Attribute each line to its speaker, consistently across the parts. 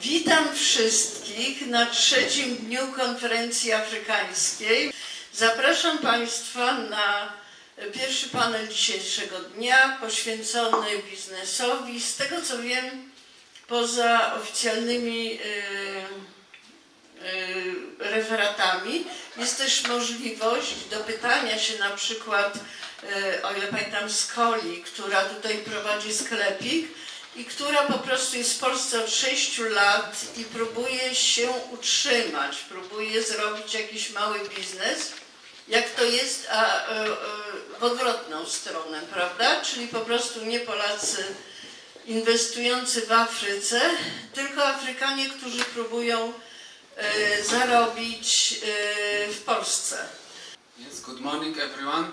Speaker 1: Witam wszystkich na trzecim dniu konferencji afrykańskiej. Zapraszam Państwa na pierwszy panel dzisiejszego dnia poświęcony biznesowi. Z tego co wiem, poza oficjalnymi referatami jest też możliwość dopytania się na przykład, o ile pamiętam, Skoli, która tutaj prowadzi sklepik i która po prostu jest w Polsce od 6 lat i próbuje się utrzymać, próbuje zrobić jakiś mały biznes, jak to jest w odwrotną stronę, prawda? Czyli po prostu nie Polacy inwestujący w Afryce, tylko Afrykanie, którzy próbują zarobić w Polsce.
Speaker 2: Yes, good morning everyone.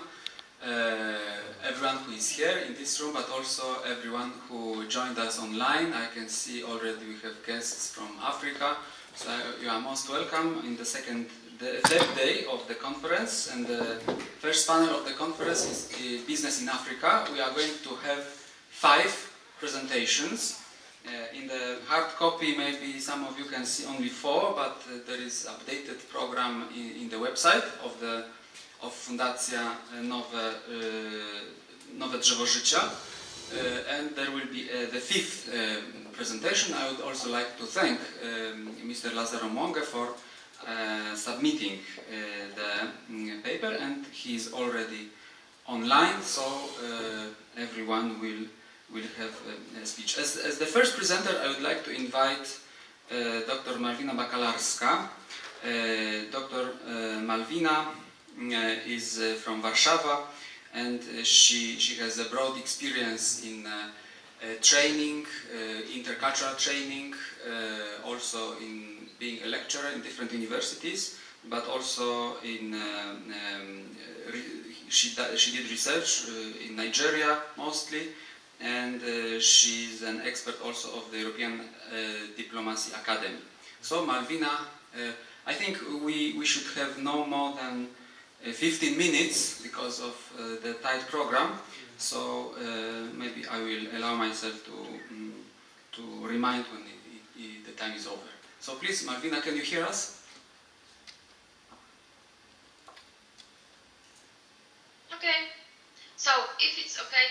Speaker 2: Everyone who is here in this room, but also everyone who joined us online. I can see already we have guests from Africa, so you are most welcome in the third day of the conference. And the first panel of the conference is Business in Africa. We are going to have 5 presentations. In the hard copy, maybe some of you can see only 4, but there is updated program in the website of Fundacja Nowe Drzewo Życia. And there will be the 5th presentation. I would also like to thank Mr. Lazaro Monge for submitting the paper, and he is already online, so everyone will have a speech. As the first presenter, I would like to invite Dr. Malwina Bakalarska. Dr. Malwina is from Warsaw, and she has a broad experience in training, intercultural training, also in being a lecturer in different universities, but also in she did research in Nigeria mostly, and she's an expert also of the European Diplomacy Academy. So Malwina, I think we should have no more than 15 minutes because of the tight program, so maybe I will allow myself to remind when the time is over. So please, Malwina, can you hear us?
Speaker 3: Okay. So if it's okay,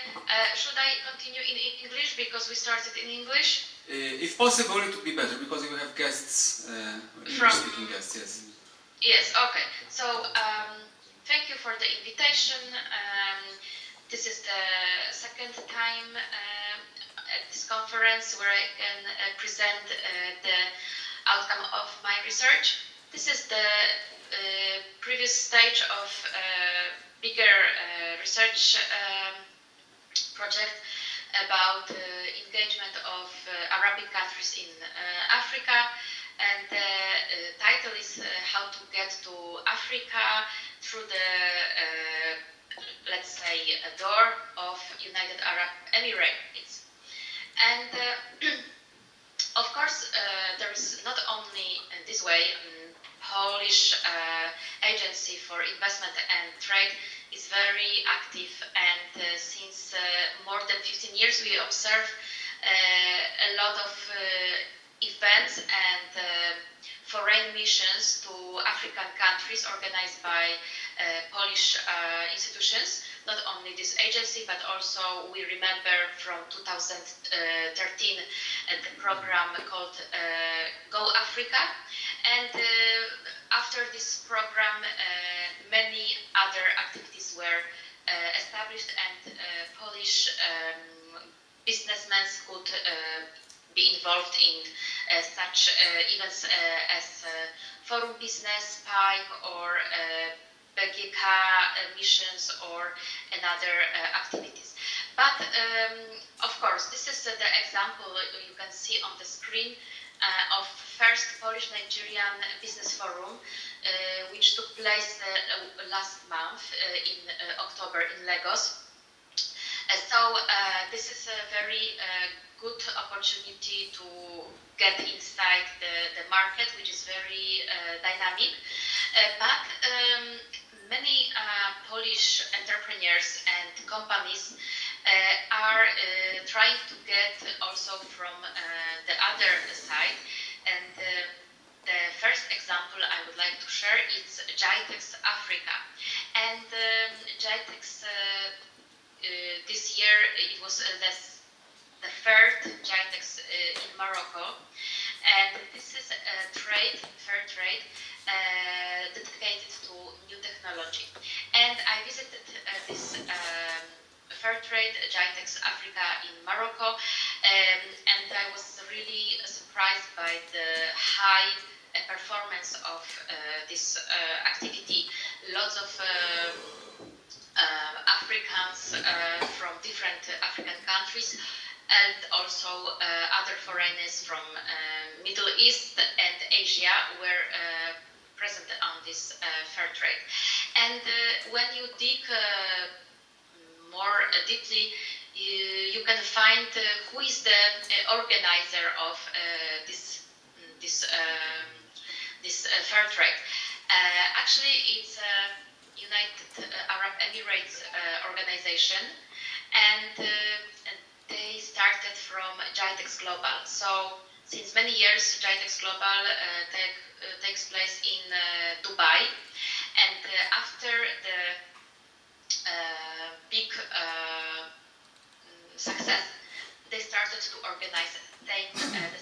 Speaker 3: should I continue in English because we started in English?
Speaker 2: If possible, it would be better because you have guests, English-speaking guests. Yes.
Speaker 3: Yes. Okay. So thank you for the invitation. This is the second time at this conference where I can present the outcome of my research. This is the previous stage of bigger research project about engagement of Arabic countries in Africa, and the title is How to Get to Africa Through the let's say a door of United Arab Emirates. And of course there is not only this way Polish Agency for Investment and Trade is very active, and since more than 15 years we observe a lot of events and foreign missions to African countries organized by Polish institutions, not only this agency, but also we remember from 2013 the program called Go Africa. And after this program, many other activities were established, and Polish businessmen could be involved in such events as Forum Business, PIPE, or BGK missions, or another activities. But of course, this is the example you can see on the screen of first Polish-Nigerian Business Forum, which took place last month in October in Lagos. So this is a very good opportunity to get inside the market, which is very dynamic. But many Polish entrepreneurs and companies are trying to get also from the other side And the first example I would like to share is GITEX Africa. And GITEX this year it was the third GITEX in Morocco, and this is a fair trade dedicated to new technology. And I visited this fair trade GITEX Africa in Morocco, and I was really surprised by the high performance of this activity. Lots of Africans from different African countries, and also other foreigners from Middle East and Asia were present on this fair trade. And when you dig more deeply, you can find who is the organizer of this fair trade. Actually, it's United Arab Emirates organization, and they started from GITEX Global. So since many years, GITEX Global takes place in Dubai, and after the big success, they started to organize the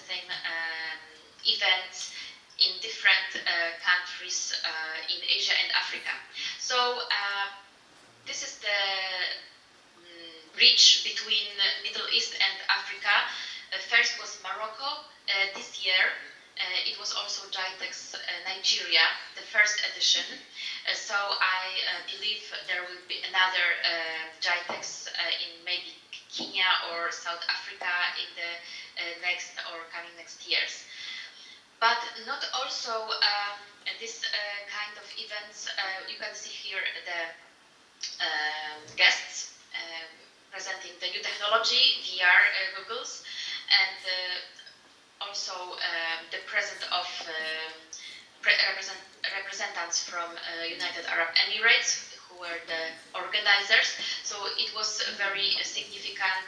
Speaker 3: same events in different countries in Asia and Africa. So this is the bridge between Middle East and Africa. First was Morocco. This year it was also GITEX Nigeria, the first edition. So I believe there will be another GITEX in maybe Kenya or South Africa in the coming next years. But not also this kind of events. You can see here the guests presenting the new technology, VR goggles, and also the presence of representatives from United Arab Emirates, who were the organizers. So it was very significant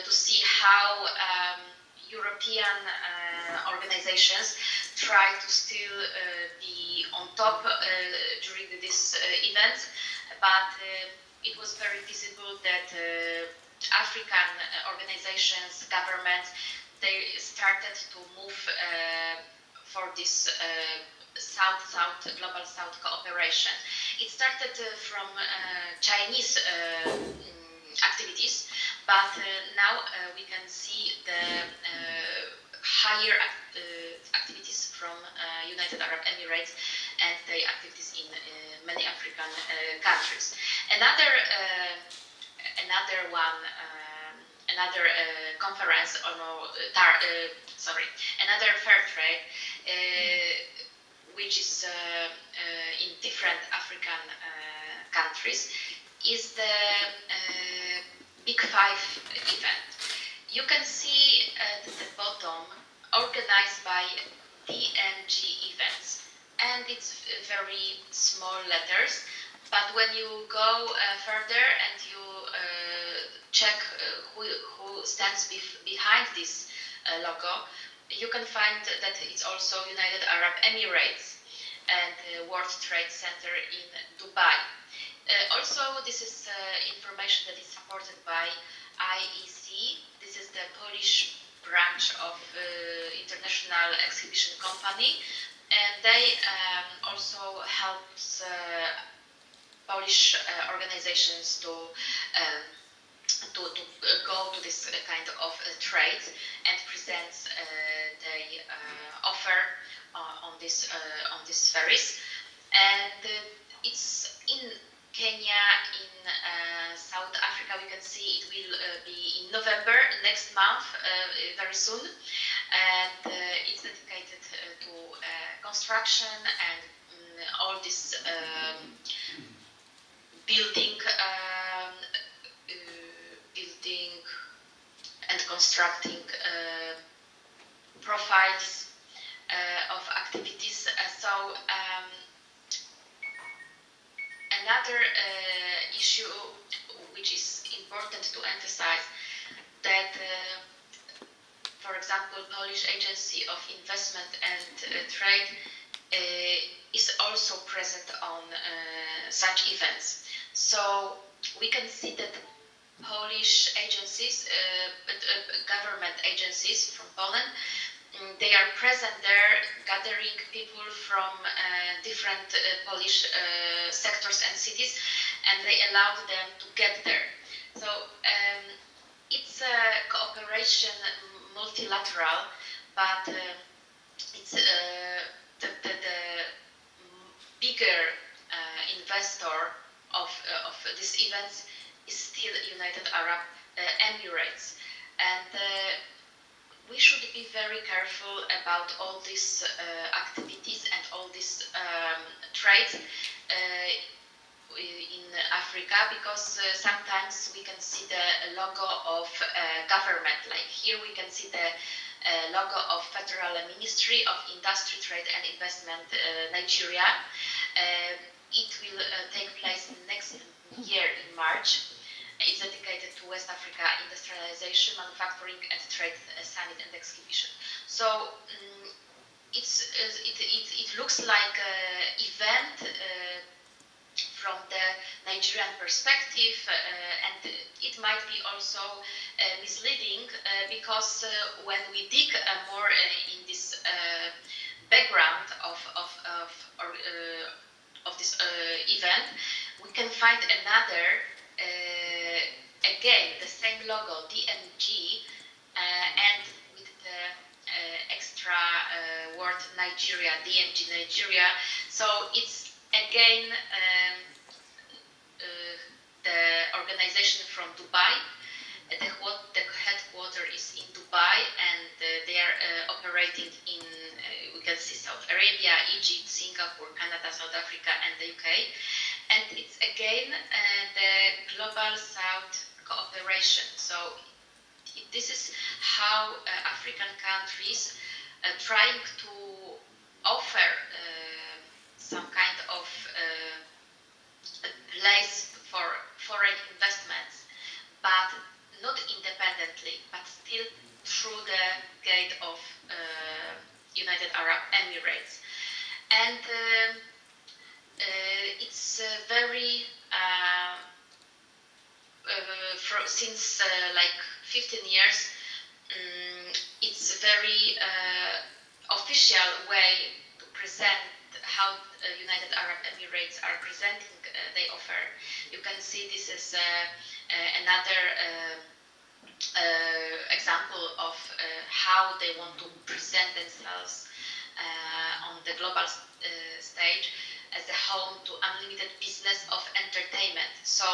Speaker 3: to see how European organizations try to still be on top during this event, but it was very visible that African organizations, governments, they started to move for this South-South, Global South cooperation. It started from Chinese activities, but now we can see the higher activities from United Arab Emirates and the activities in many African countries. Another conference, another fair trade, which is in different African countries, is the Big Five event. You can see at the bottom, organized by DMG events, and it's very small letters. But when you go further and you check who stands behind this logo, you can find that it's also United Arab Emirates and World Trade Center in Dubai. Also, this is information that is supported by IEC. This is the Polish branch of International Exhibition Company, and they also helps Polish organizations to go to this kind of trade and present the offer on this ferries. And it's in Kenya, in South Africa. We can see it will be in November next month, very soon, and it's dedicated to construction and all this building and constructing profiles of activities. So another issue which is important to emphasize, that for example, Polish Agency of Investment and Trade is also present on such events. So we can see that Polish agencies, government agencies from Poland, they are present there, gathering people from different Polish sectors and cities, and they allow them to get there. So it's a cooperation, multilateral, but it's the bigger investor of these events is still United Arab Emirates, and we should be very careful about all these activities and all these trades in Africa, because sometimes we can see the logo of government. Like here we can see the logo of Federal Ministry of Industry, Trade and Investment, Nigeria. It will take place next year in March. It's dedicated to West Africa Industrialization, Manufacturing and Trade Summit and Exhibition. So it looks like an event from the Nigerian perspective, and it might be also misleading because when we dig more in this background of this event, we can find another. Again, the same logo, DMG, and with the extra word Nigeria, DMG Nigeria. So it's again the organization from Dubai. The headquarters is in Dubai, and they are operating in, we can see Saudi Arabia, Egypt, Singapore, Canada, South Africa, and the UK. And it's again the Global South cooperation. So this is how African countries trying to offer some kind of place for foreign investments, but not independently, but still through the gate of United Arab Emirates. And it's very since like 15 years, it's a very official way to present how United Arab Emirates are presenting their offer. You can see this is another example of how they want to present themselves on the global stage as a home to unlimited business of entertainment. So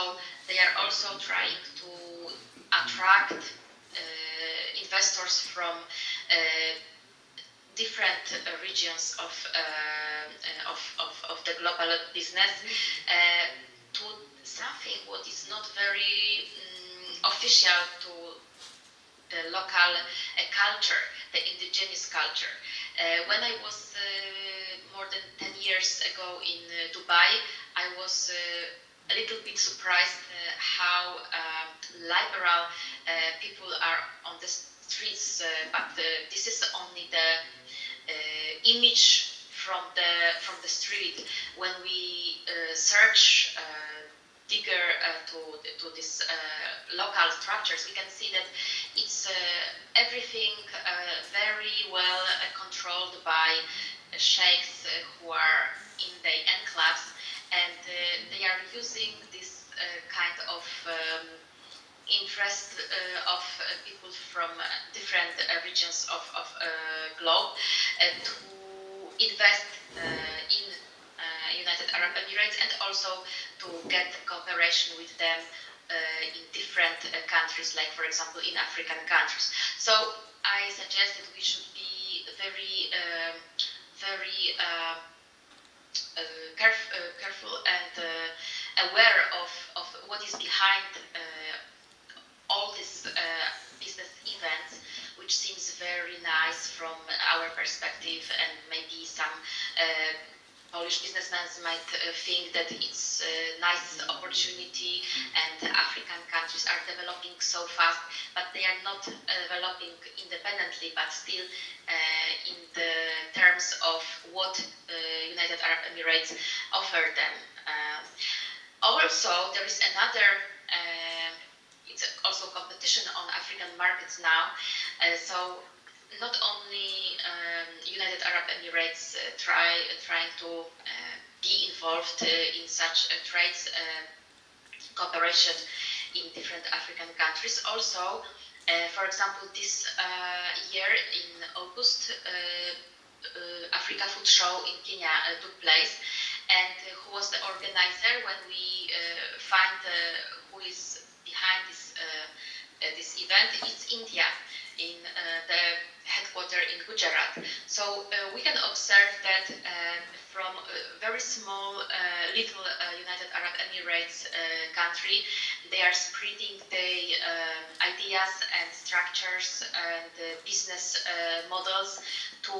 Speaker 3: they are also trying to attract investors from different regions of the global business to something what is not very official to the local culture, the indigenous culture. When I was more than 10 years ago in Dubai, I was a little bit surprised how liberal people are on the streets, but this is only the image from the street. When we search digger to these local structures, we can see that it's everything very well controlled by sheikhs who are in the enclaves, and they are using this kind of interest of people from different regions of globe to invest in United Arab Emirates, and also to get cooperation with them in different countries, like for example in African countries. So I suggest that we should be very careful and aware of what is behind all these business events, which seems very nice from our perspective, and maybe some Polish businessmen might think that it's a nice opportunity and African countries are developing so fast, but they are not developing independently, but still in the terms of what United Arab Emirates offer them. Also, there is another, it's also competition on African markets now. So not only United Arab Emirates trying to be involved in such trades cooperation in different African countries. Also, for example, this year in August, Africa Food Show in Kenya took place, and who was the organizer when we find who is behind this event? It's India, in the headquarters in Gujarat. So we can observe that from a very small, little United Arab Emirates country, they are spreading the ideas and structures and business models to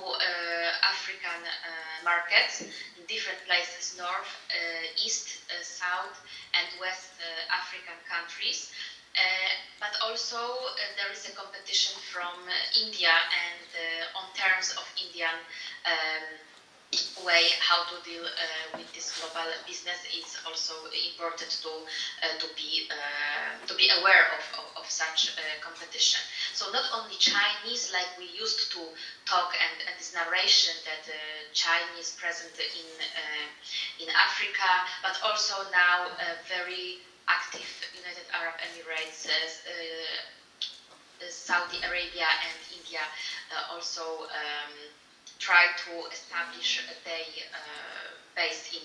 Speaker 3: African markets in different places, North, East, South and West African countries. But also there is a competition from India, and on terms of Indian way how to deal with this global business, it's also important to be aware of such competition. So not only Chinese, like we used to talk, and this narration that Chinese present in Africa, but also now very active United Arab Emirates, Saudi Arabia and India also try to establish a base in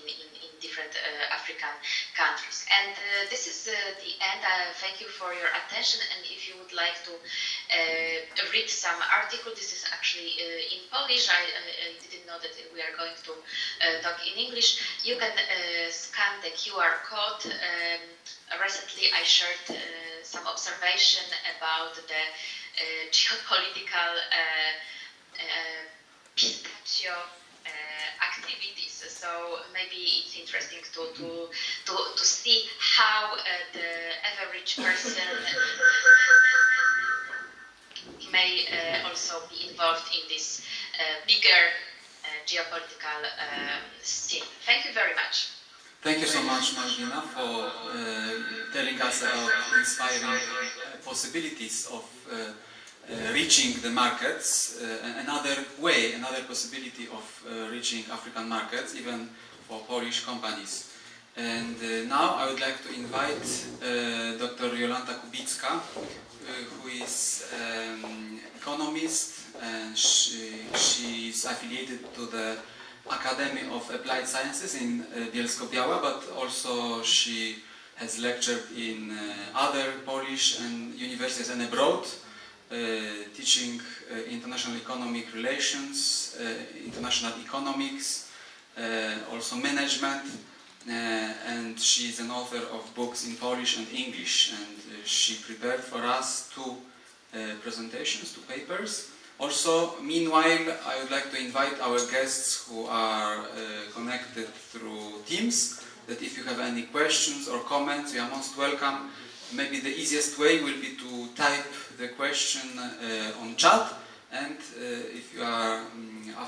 Speaker 3: different African countries. And this is the end. Thank you for your attention, and if you would like to read some article, this is actually in Polish. I didn't know that we are going to talk in English. You can scan the QR code. Recently I shared some observation about the geopolitical pistachio activities. So maybe it's interesting to see how the average person may also be involved in this bigger geopolitical scene. Thank you very much.
Speaker 2: Thank you so much, Malvina, for telling us about inspiring possibilities of reaching the markets, another possibility of reaching African markets, even for Polish companies. And now I would like to invite Dr. Jolanta Kubicka, who is an economist, and she is affiliated to the Academy of Applied Sciences in Bielsko-Biała, but also she has lectured in other Polish and universities and abroad, teaching international economic relations, international economics, also management, and she is an author of books in Polish and English, and she prepared for us two presentations, two papers. Also, meanwhile, I would like to invite our guests who are connected through Teams, that if you have any questions or comments, you are most welcome. Maybe the easiest way will be to type the question on chat, and if you are,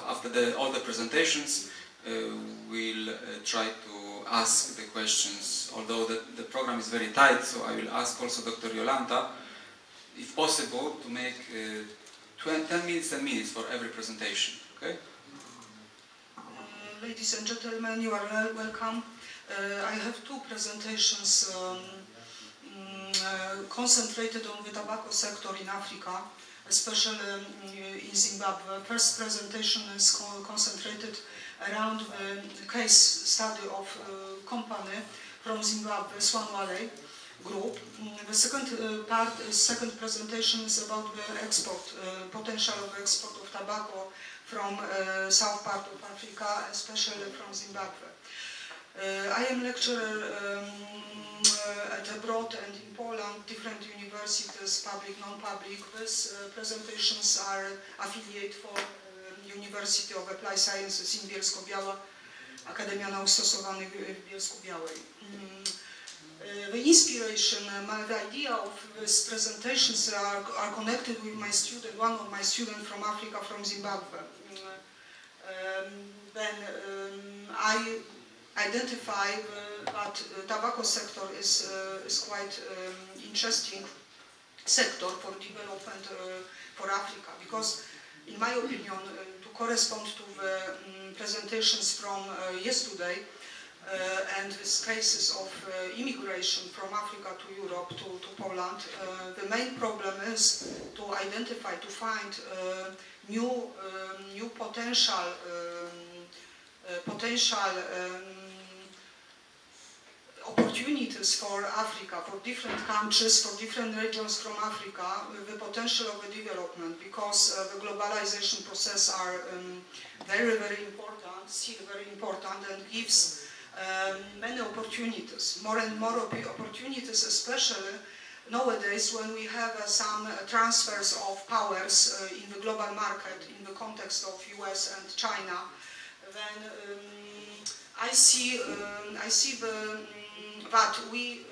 Speaker 2: after all the presentations, we'll try to ask the questions, although the program is very tight, so I will ask also Dr. Jolanta, if possible, to make 10 minutes for every presentation, okay?
Speaker 4: Ladies and gentlemen, you are welcome. I have two presentations concentrated on the tobacco sector in Africa, especially in Zimbabwe. First presentation is concentrated around the case study of company from Zimbabwe, Swanwale Group. The second presentation is about the export, potential of export of tobacco from south part of Africa, especially from Zimbabwe. I am lecturer at abroad and in Poland, different universities, public, non-public. These presentations are affiliate for University of Applied Sciences in Bielsko-Biała. Akademia Nauk Stosowanych w Bielsku-Białej. The inspiration, the idea of these presentations are connected with my student, one of my students from Africa, from Zimbabwe. Then I identify that tobacco sector is quite interesting sector for development for Africa, because in my opinion, to correspond to the presentations from yesterday and these cases of immigration from Africa to Europe, to Poland, the main problem is to identify, to find new potential opportunities for Africa, for different countries, for different regions from Africa, the potential of the development, because the globalization process are very, very important, still very important, and gives many opportunities, more and more opportunities, especially nowadays when we have some transfers of powers in the global market in the context of US and China. Then I see that we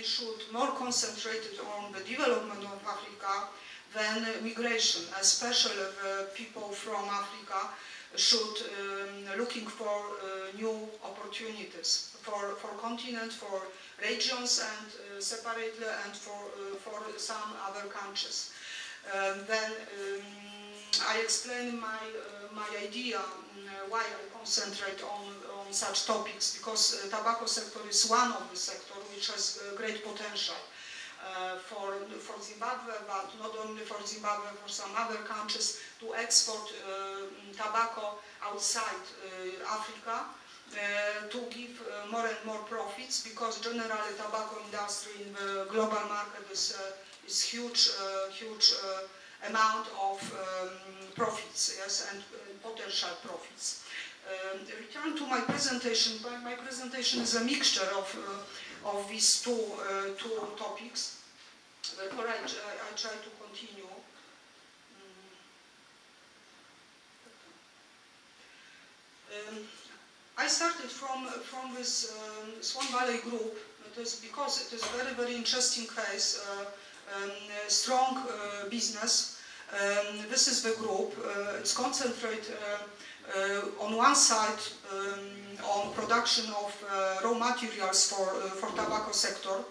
Speaker 4: should more concentrate on the development of Africa than migration, especially the people from Africa should looking for new opportunities for continent, for regions, and separately, and for some other countries. Then I explain my idea why I concentrate on such topics, because tobacco sector is one of the sector which has great potential for Zimbabwe, but not only for Zimbabwe, for some other countries, to export tobacco outside Africa, to give more and more profits, because generally tobacco industry in the global market is huge amount of profits, yes, and potential profits. Return to my presentation. My presentation is a mixture of these two topics. Therefore, I try to continue. I started from this Swan Valley group. It is because it is a very, very interesting case. Strong business. This is the group. It's concentrated on one side on production of raw materials for tobacco sector.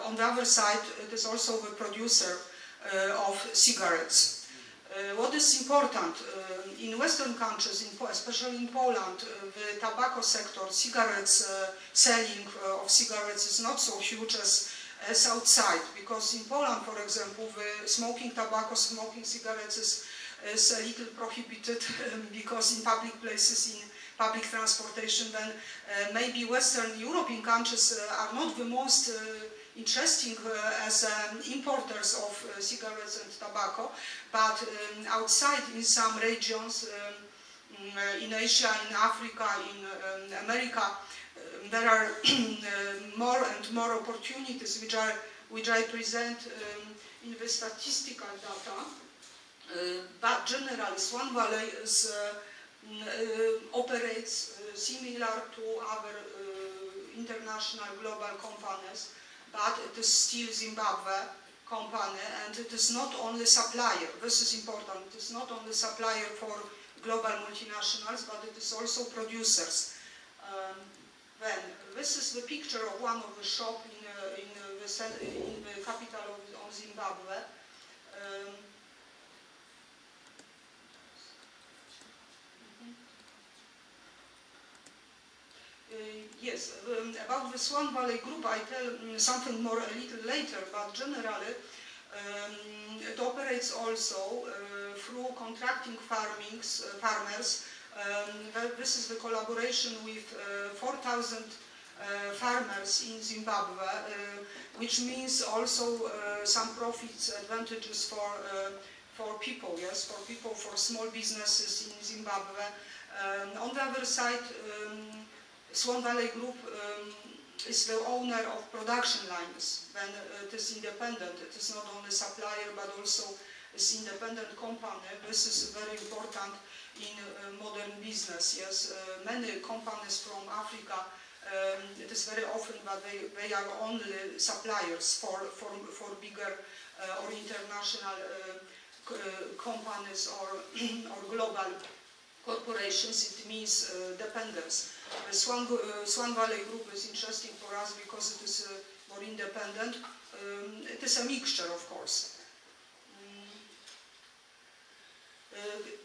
Speaker 4: On the other side, it is also the producer of cigarettes. What is important in Western countries, especially in Poland, the tobacco sector, cigarettes, selling of cigarettes is not so huge as outside, because in Poland, for example, the smoking tobacco, smoking cigarettes is a little prohibited because in public places, in public transportation, then maybe Western European countries are not the most interesting as importers of cigarettes and tobacco, but outside in some regions, in Asia, in Africa, in America, there are more and more opportunities which I present in the statistical data. But generally, Swan Valley operates similar to other international global companies, but it is still Zimbabwe company, and it is not only supplier. This is important. It is not only supplier for global multinationals, but it is also producers. Then this is the picture of one of the shop in the capital of Zimbabwe. Yes, about the Swan Valley Group I tell something more a little later, but generally it operates also through contracting farmers. This is the collaboration with 4,000 farmers in Zimbabwe, which means also some profits, advantages for people, yes, for people, for small businesses in Zimbabwe. On the other side, Swan Valley Group is the owner of production lines. When it is independent, it is not only supplier but also is independent company. This is very important in modern business. Yes, many companies from Africa, it is very often that they are only suppliers for bigger or international companies or global corporations. It means dependence. The Swan Valley Group is interesting for us because it is more independent. It is a mixture, of course.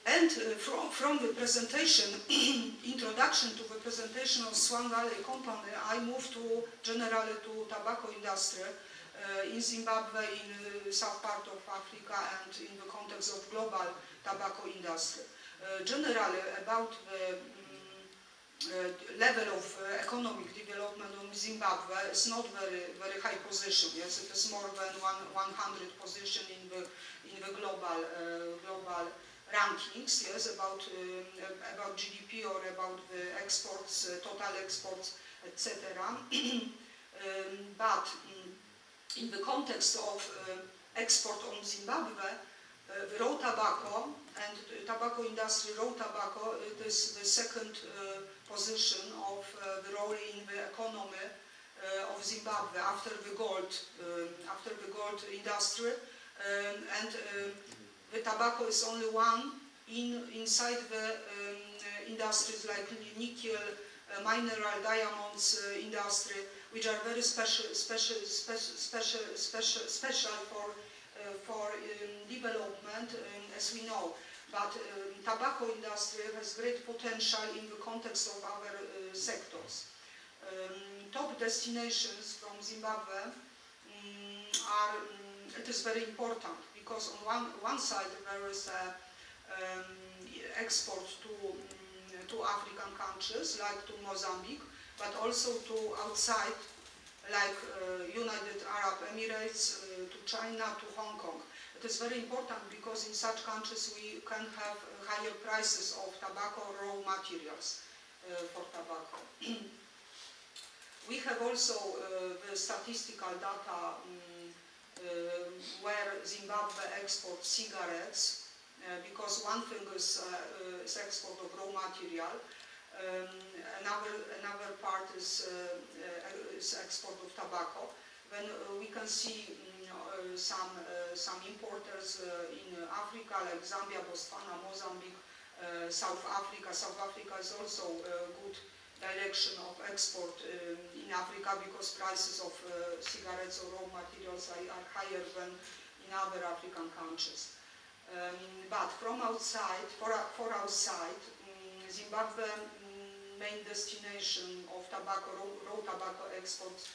Speaker 4: And from the presentation, introduction to the presentation of Swan Valley Company, I moved generally to tobacco industry in Zimbabwe, in south part of Africa, and in the context of global tobacco industry. Generally, about the level of economic development of Zimbabwe is not very high position. Yes, it is more than 100 position in the global rankings. Yes, about GDP or about the exports, total exports, etc. But in the context of export on Zimbabwe, the raw tobacco and tobacco industry raw tobacco, it is the second position of the role in the economy of Zimbabwe after the gold industry, and the tobacco is only one inside the industries like nickel, mineral diamonds industry, which are very special for development, as we know. But tobacco industry has great potential in the context of other sectors. Top destinations from Zimbabwe are, it is very important because on one side there is export to African countries like to Mozambique, but also to outside like United Arab Emirates, to China, to Hong Kong. It is very important because in such countries we can have higher prices of tobacco raw materials for tobacco. We have also the statistical data where Zimbabwe exports cigarettes, because one thing is export of raw material, another part is export of tobacco. Then we can see some importers in Africa like Zambia, Botswana, Mozambique, South Africa. South Africa is also a good direction of export in Africa because prices of cigarettes or raw materials are higher than in other African countries. But from outside, for outside, Zimbabwe main destination of tobacco, raw tobacco exports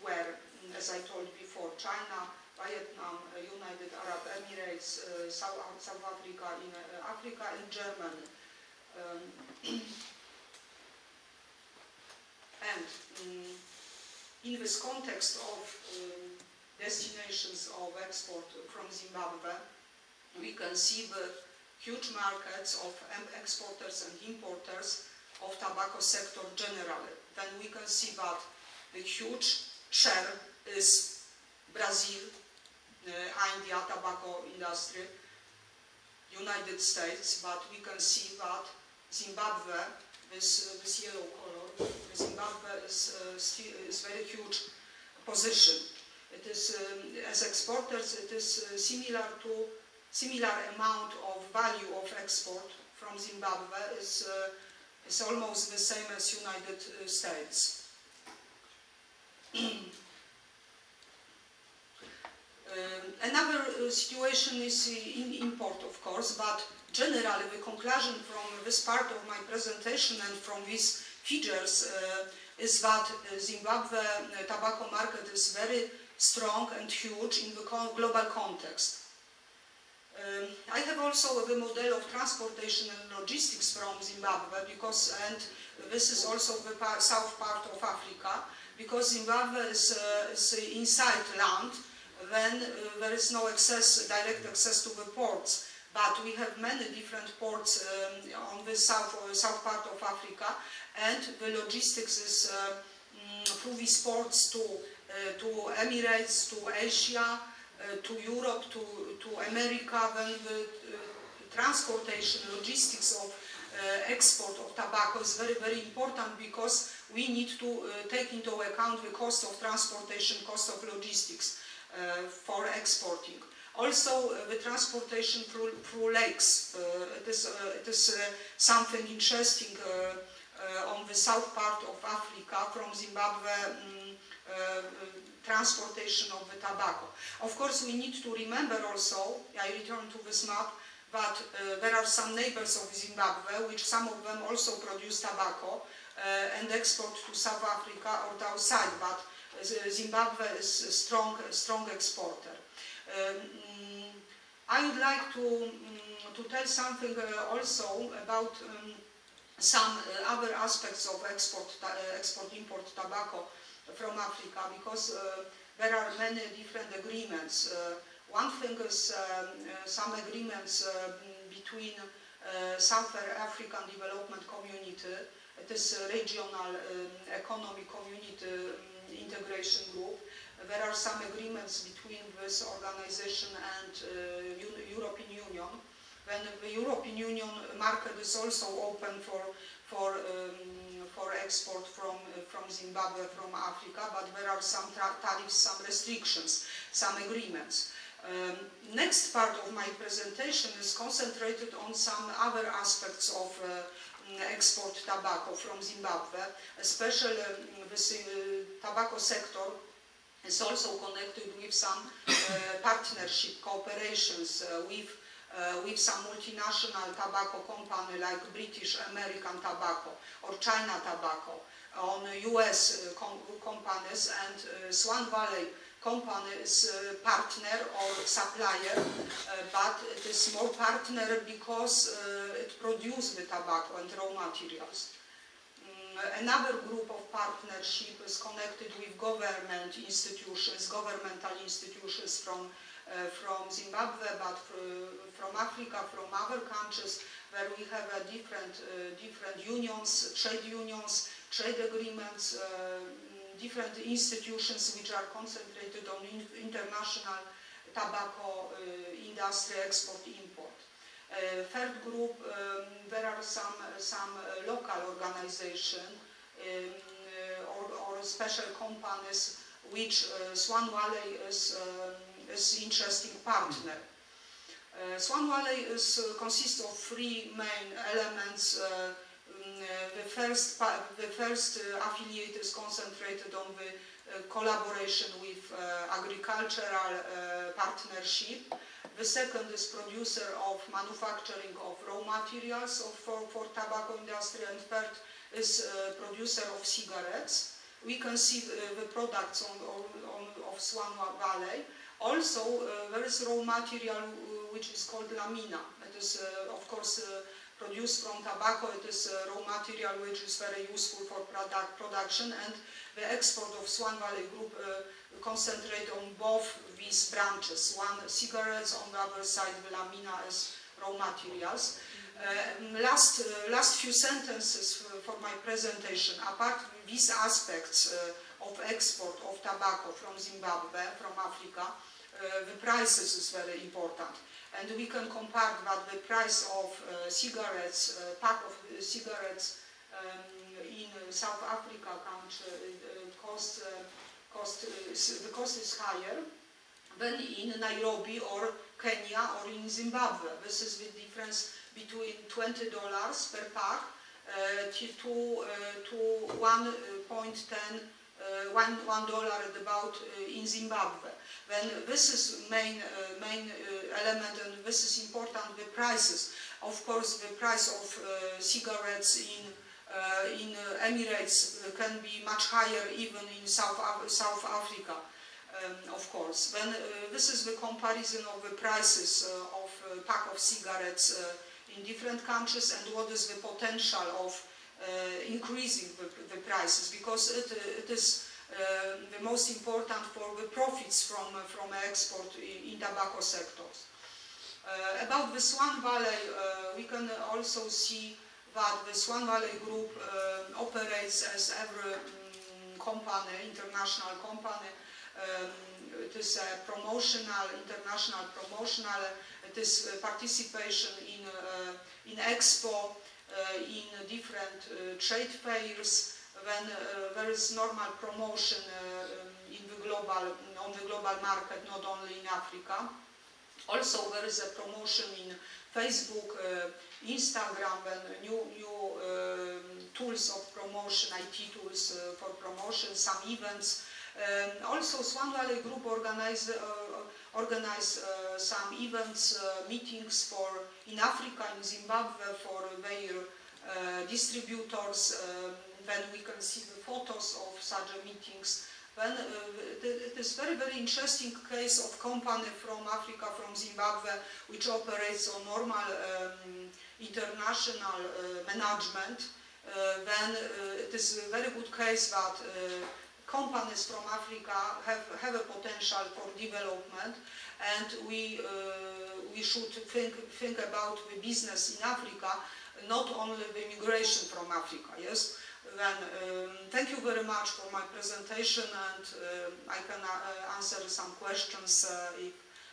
Speaker 4: were, as I told before, China, Vietnam, United Arab Emirates, South Africa, in Africa, and Germany. And in this context of destinations of export from Zimbabwe, we can see the huge markets of exporters and importers of tobacco sector generally. Then we can see that the huge share is Brazil, India tobacco industry, United States, but we can see that Zimbabwe, this yellow color, Zimbabwe is very huge position. It is, as exporters, it is similar amount of value of export from Zimbabwe is almost the same as United States. Another situation is in import, of course, but generally the conclusion from this part of my presentation and from these figures is that Zimbabwe tobacco market is very strong and huge in the global context. I have also the model of transportation and logistics from Zimbabwe because, and this is also the south part of Africa, because Zimbabwe is inside land, then there is no direct access to the ports. But we have many different ports on the south part of Africa, and the logistics is through these ports to Emirates, to Asia, to Europe, to America, when the transportation, logistics of export of tobacco is very, very important, because we need to take into account the cost of transportation, cost of logistics for exporting. Also, the transportation through lakes. It is something interesting on the south part of Africa, from Zimbabwe, transportation of the tobacco. Of course, we need to remember also, I return to this map, that there are some neighbors of Zimbabwe, which some of them also produce tobacco and export to South Africa or outside, but Zimbabwe is a strong exporter. I would like to tell something also about some other aspects of export-import tobacco from Africa, because there are many different agreements. One thing is some agreements between South African Development Community, it is a regional economic community integration group. There are some agreements between this organization and European Union. When the European Union market is also open for export from Zimbabwe, from Africa, but there are some tariffs, some restrictions, some agreements. Next part of my presentation is concentrated on some other aspects of export tobacco from Zimbabwe, especially the tobacco sector is also connected with some partnership cooperations with some multinational tobacco company like British American Tobacco or China Tobacco, on US companies, and Swan Valley company is partner or supplier, but it is more partner because it produces the tobacco and raw materials. Another group of partnership is connected with governmental institutions from Zimbabwe, but from Africa, from other countries, where we have different unions, trade agreements, different institutions which are concentrated on international tobacco industry export-import. Third group, there are some local organizations or special companies which Swan Valley is interesting partner. Swan Valley consists of three main elements. The first affiliate is concentrated on the collaboration with agricultural partnership. The second is producer of manufacturing of raw materials for tobacco industry, and third is producer of cigarettes. We can see the products of Swan Valley. Also, there is raw material which is called lamina. It is, of course, produced from tobacco. It is raw material which is very useful for production, and the export of Swan Valley Group concentrate on both these branches. One, cigarettes, on the other side, the lamina as raw materials. Last few sentences for my presentation. Apart from these aspects of export of tobacco from Zimbabwe, from Africa, the prices is very important. And we can compare that the price of cigarettes, pack of cigarettes in South Africa country, the cost is higher than in Nairobi or Kenya or in Zimbabwe. This is the difference between $20 per pack to $1.10 at about in Zimbabwe. Then this is main element, and this is important. The prices, of course, the price of cigarettes in Emirates can be much higher even in South Africa, of course. Then this is the comparison of the prices of a pack of cigarettes in different countries, and what is the potential of increasing the prices, because it is the most important for the profits from export in tobacco sectors. About the Swan Valley, we can also see that the Swan Valley Group operates as every company, international company, it is a promotional, international promotional, it is participation in expo, in different trade fairs, when there is normal promotion on the global market, not only in Africa. Also, there is a promotion in Facebook, Instagram, when new tools of promotion, IT tools for promotion, some events. Also, Swan Valley Group organize some events, meetings in Africa, in Zimbabwe, for their distributors. Then we can see the photos of such meetings. Then it is very, very interesting case of company from Africa, from Zimbabwe, which operates on normal international management. Then it is a very good case that companies from Africa have a potential for development, and we should think about the business in Africa, not only the immigration from Africa. Yes. Then thank you very much for my presentation, and I can answer some questions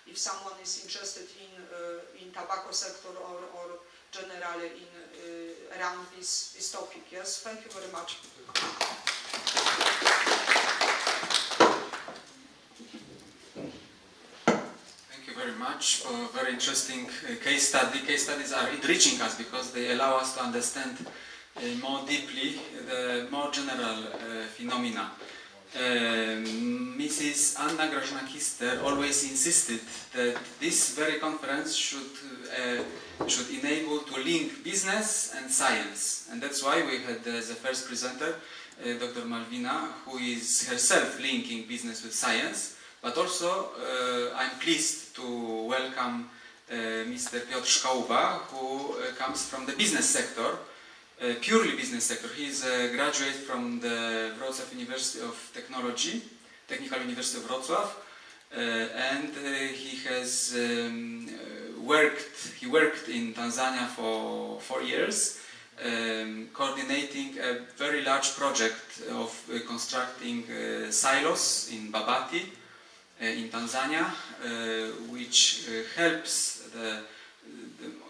Speaker 4: if someone is interested in tobacco sector or generally around this topic. Yes, thank you very much.
Speaker 2: Thank you very much for a very interesting case study. Case studies are enriching us because they allow us to understand more deeply the more general phenomena. Mrs. Anna Groźna-Kister always insisted that this very conference should enable to link business and science, and that's why we had as a first presenter Dr. Malvina, who is herself linking business with science, but also I'm pleased to welcome Mr. Piotr Szkałuba, who comes from the business sector. Purely business sector. He is a graduate from the Wrocław University of Technology, Technical University of Wrocław, and he has worked in Tanzania for 4 years, coordinating a very large project of constructing silos in Babati, in Tanzania, which helps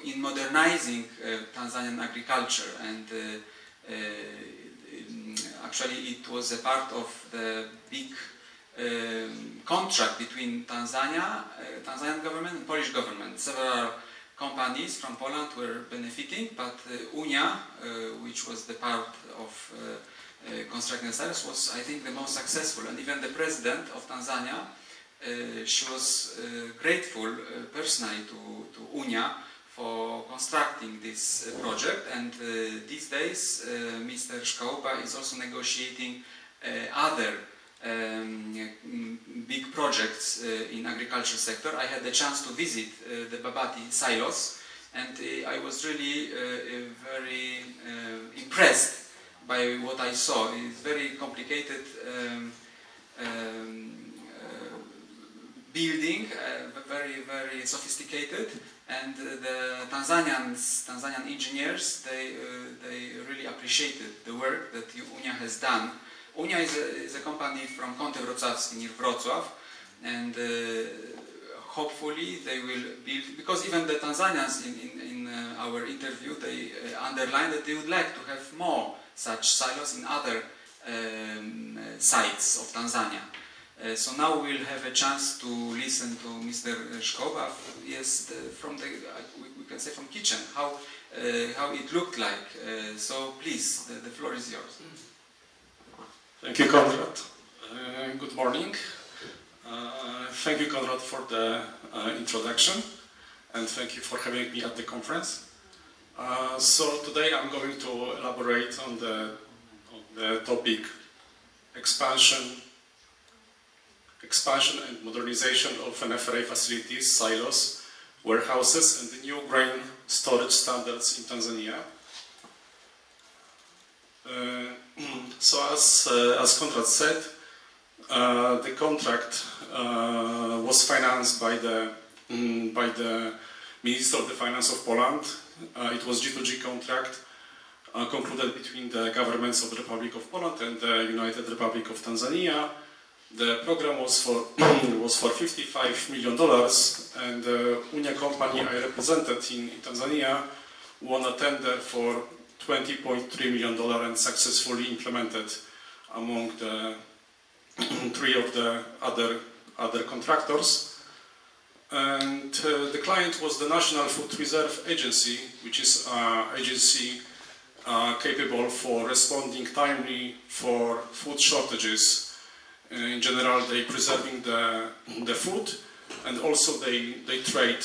Speaker 2: in modernizing Tanzanian agriculture, and actually it was a part of the big contract between Tanzanian government and Polish government. Several companies from Poland were benefiting, but Unia, which was the part of constructing the silos, was, I think, the most successful, and even the president of Tanzania, she was grateful personally to Unia for constructing this project, and these days Mr. Szkałuba is also negotiating other big projects in agriculture sector. I had the chance to visit the Babati silos, and I was really very impressed by what I saw. It's very complicated building, very, very sophisticated, and the Tanzanian engineers, they really appreciated the work that Unia has done. Unia is a company from Kąty Wrocławskie near Wrocław, and hopefully they will build, because even the Tanzanians in our interview, they underlined that they would like to have more such silos in other sites of Tanzania. So now we'll have a chance to listen to Mr. Szkałuba, yes, from the, we can say from kitchen, how it looked like. So please, the floor is yours.
Speaker 5: Thank you, Konrad. Good morning. Thank you, Konrad, for the introduction, and thank you for having me at the conference. So today I'm going to elaborate on the topic expansion and modernization of NFRA facilities, silos, warehouses, and the new grain storage standards in Tanzania. So as Konrad said, the contract was financed by the Minister of the Finance of Poland. It was G2G contract concluded between the governments of the Republic of Poland and the United Republic of Tanzania. The program was for was for $55 million, and the Unia company I represented in Tanzania won a tender for $20.3 million and successfully implemented among the 3 of the other contractors. And the client was the National Food Reserve Agency, which is an agency capable for responding timely for food shortages. In general, they preserving the food, and also they trade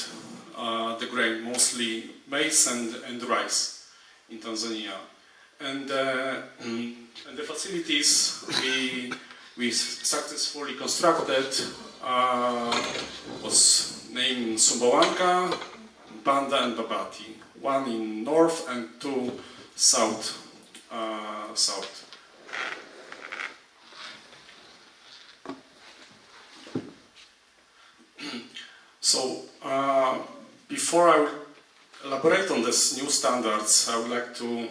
Speaker 5: the grain, mostly maize and rice in Tanzania. And the facilities we successfully constructed was named Sumbawanga, Banda and Babati. 1 in north and 2 south. So before I elaborate on these new standards, I would like to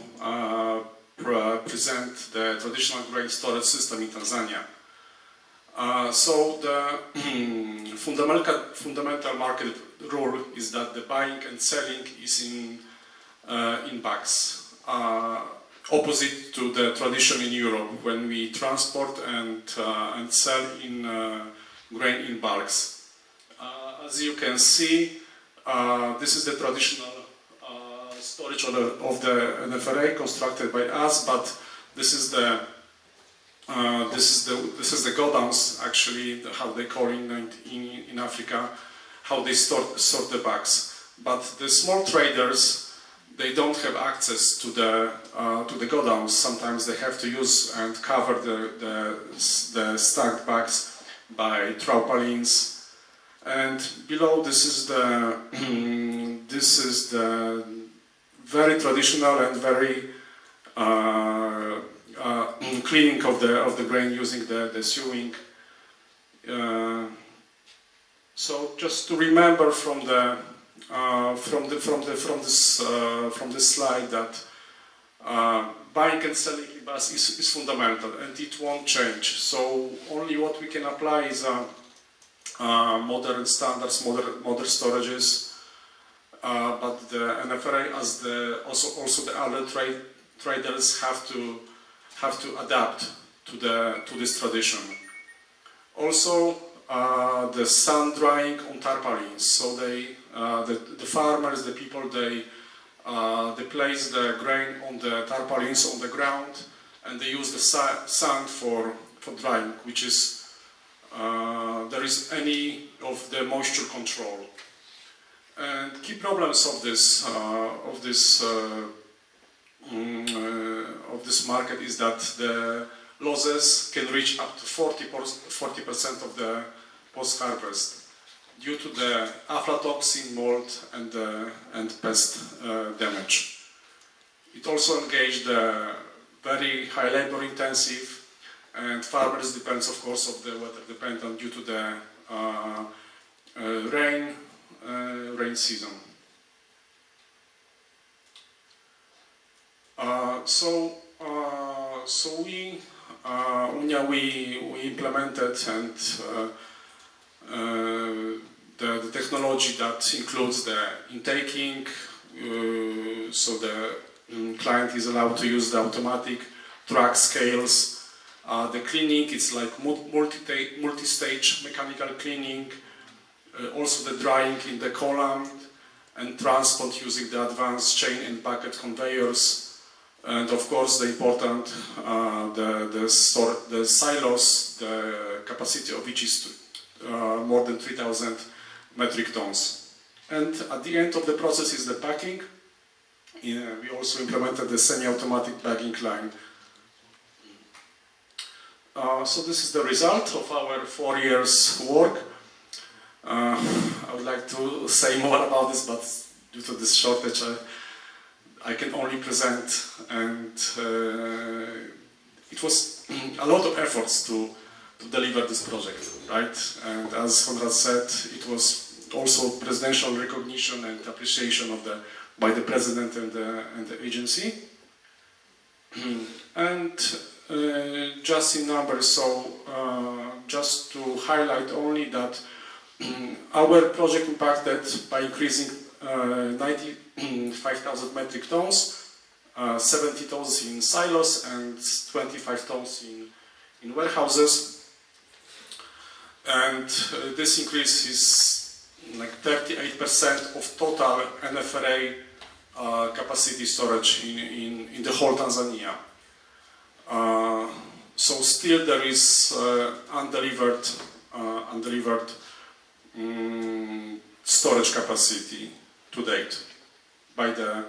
Speaker 5: present the traditional grain storage system in Tanzania. So the fundamental market rule is that the buying and selling is in bags, opposite to the tradition in Europe when we transport and sell in grain in bulks. As you can see, this is the traditional storage of the NFRA constructed by us, but this is the godowns, actually, how they call in Africa, how they sort the bags. But the small traders, they don't have access to the godowns. Sometimes they have to use and cover the stacked bags by tarpaulins. And below, this is the very traditional and very cleaning of the grain using the sewing. So just to remember from this slide that buying and selling bus is fundamental and it won't change. So only what we can apply is modern standards, modern storages. But the NFRA, as also the other traders have to adapt to this tradition. Also, the sun drying on tarpaulins. So the farmers, the people, they place the grain on the tarpaulins on the ground, and they use the sun for drying, which is there is any of the moisture control. And key problems of this market is that the losses can reach up to 40% of the post-harvest due to the aflatoxin, mold, and pest damage. It also engaged the very high labor-intensive, and farmers depends, of course, of the weather dependent due to the rain season. So we implemented and the technology that includes the intaking, so the client is allowed to use the automatic track scales. The cleaning, it's like multi-stage mechanical cleaning, also the drying in the column and transport using the advanced chain and bucket conveyors. And of course, the important, the silos, the capacity of which is more than 3,000 metric tons. And at the end of the process is the packing. We also implemented the semi-automatic bagging line. So this is the result of our 4 years work. I would like to say more about this, but due to this shortage, I can only present, and it was a lot of efforts to deliver this project, right? And as Konrad said, it was also presidential recognition and appreciation by the president and the agency. And just in numbers, so just to highlight only that our project impacted by increasing 95,000 metric tons, 70 tons in silos and 25 tons in warehouses. And this increase is like 38% of total NFRA capacity storage in the whole Tanzania. So still there is undelivered storage capacity to date by the.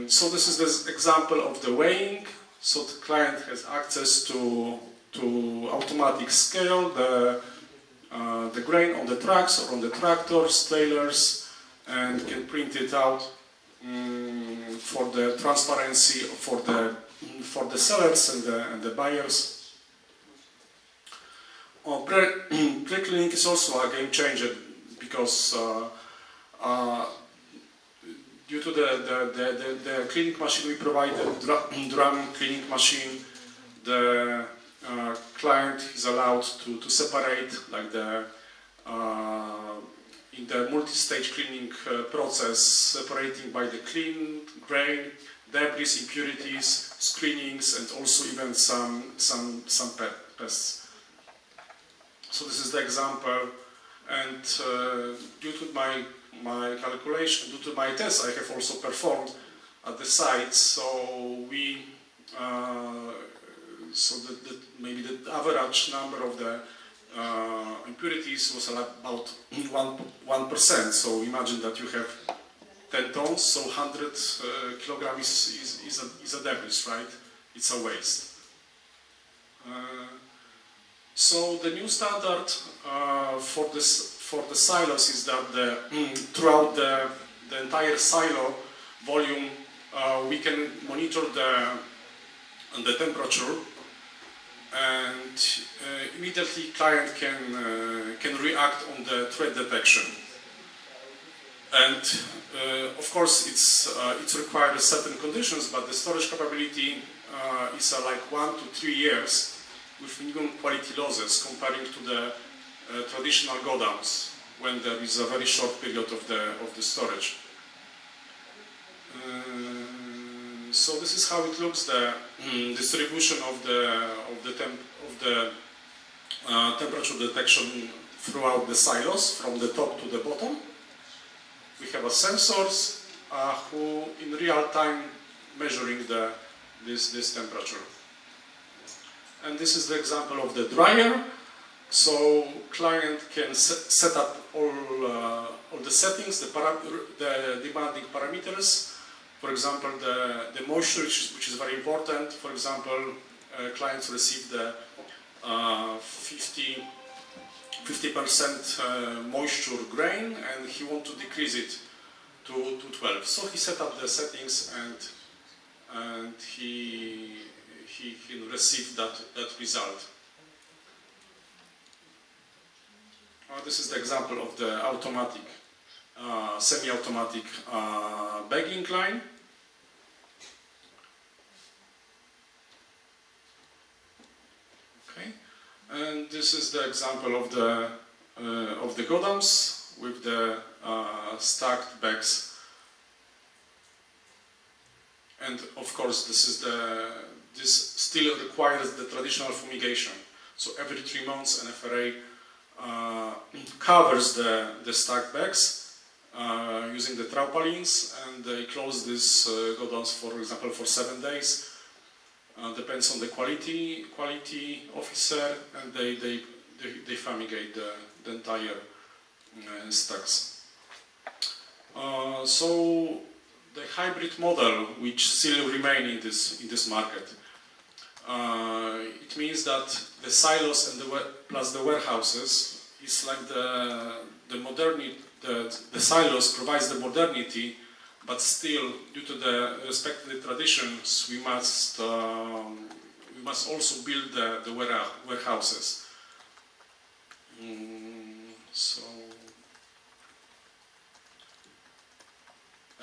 Speaker 5: So this is the example of the weighing. So the client has access to automatic scale the grain on the trucks or on the tractors, trailers, and can print it out for the transparency for the sellers and the buyers. Pre-cleaning is also a game changer because due to the cleaning machine we provide, the drum cleaning machine, the client is allowed to separate, like in the multi-stage cleaning process, separating by the clean grain, debris, impurities, screenings, and also even some pests. So this is the example, and due to my calculation, due to my tests I have also performed at the site, so we maybe the average number of the impurities was about 1%. So imagine that you have 10 tons, so 100 kilograms is a debris, right? It's a waste. So the new standard for the silos is that throughout the entire silo volume we can monitor the temperature, and immediately client can react on the threat detection. And of course it requires certain conditions, but the storage capability is like 1 to 3 years with minimum quality losses comparing to the traditional godowns when there is a very short period of the storage. So this is how it looks, the distribution of the temperature detection throughout the silos from the top to the bottom. We have a sensors who in real time measuring this temperature. And this is the example of the dryer. So client can set up all the settings, the demanding parameters. For example, the moisture, which is very important. For example, clients receive the 50% moisture grain, and he wants to decrease it to 12. So he set up the settings, and he received that result. This is the example of the automatic, semi-automatic bagging line. Okay, and this is the example of the godowns with the stacked bags. And of course, this still requires the traditional fumigation. So every 3 months, NFRA covers the stacked bags using the trampolines, and they close these godowns, for example, for 7 days. Depends on the quality officer, and they fumigate the entire stacks. So the hybrid model, which still remain in this market, it means that the silos and plus the warehouses is like the modernity. The silos provides the modernity, but still, due to the respect to the traditions, we must also build the warehouses. So,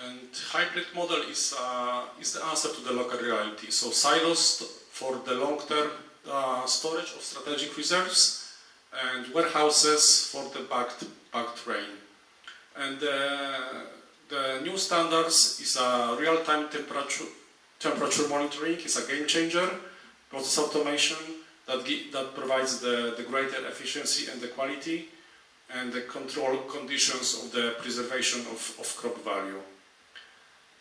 Speaker 5: and hybrid model is the answer to the local reality. So silos for the long-term storage of strategic reserves and warehouses for the backed rain. And the new standards is a real-time temperature monitoring, is a game changer, process automation that provides the greater efficiency and the quality and the control conditions of the preservation of crop value.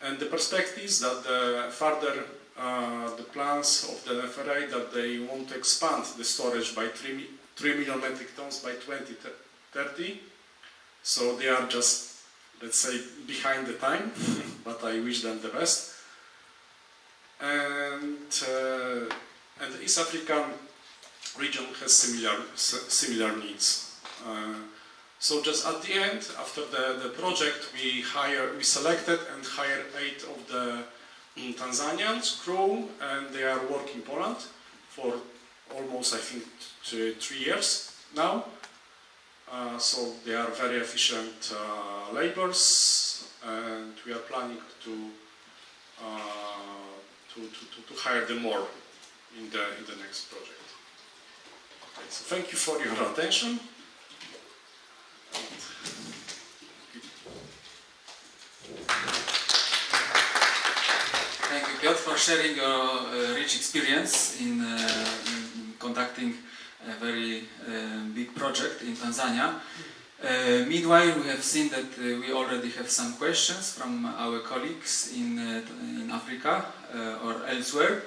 Speaker 5: And the perspectives that the plans of the NFRA that they want to expand the storage by 3 million metric tons by 2030. So they are just, let's say, behind the time, but I wish them the best. And the East African region has similar needs. So just at the end, after the project, we selected and hired 8 of the Tanzanians crew, and they are working in Poland for almost, I think, 3 years now. So they are very efficient laborers, and we are planning to hire them more in the next project. Okay, so thank you for your attention.
Speaker 2: Thank you, Piotr, for sharing your rich experience in conducting a very big project in Tanzania. Meanwhile, we have seen that we already have some questions from our colleagues in Africa or elsewhere.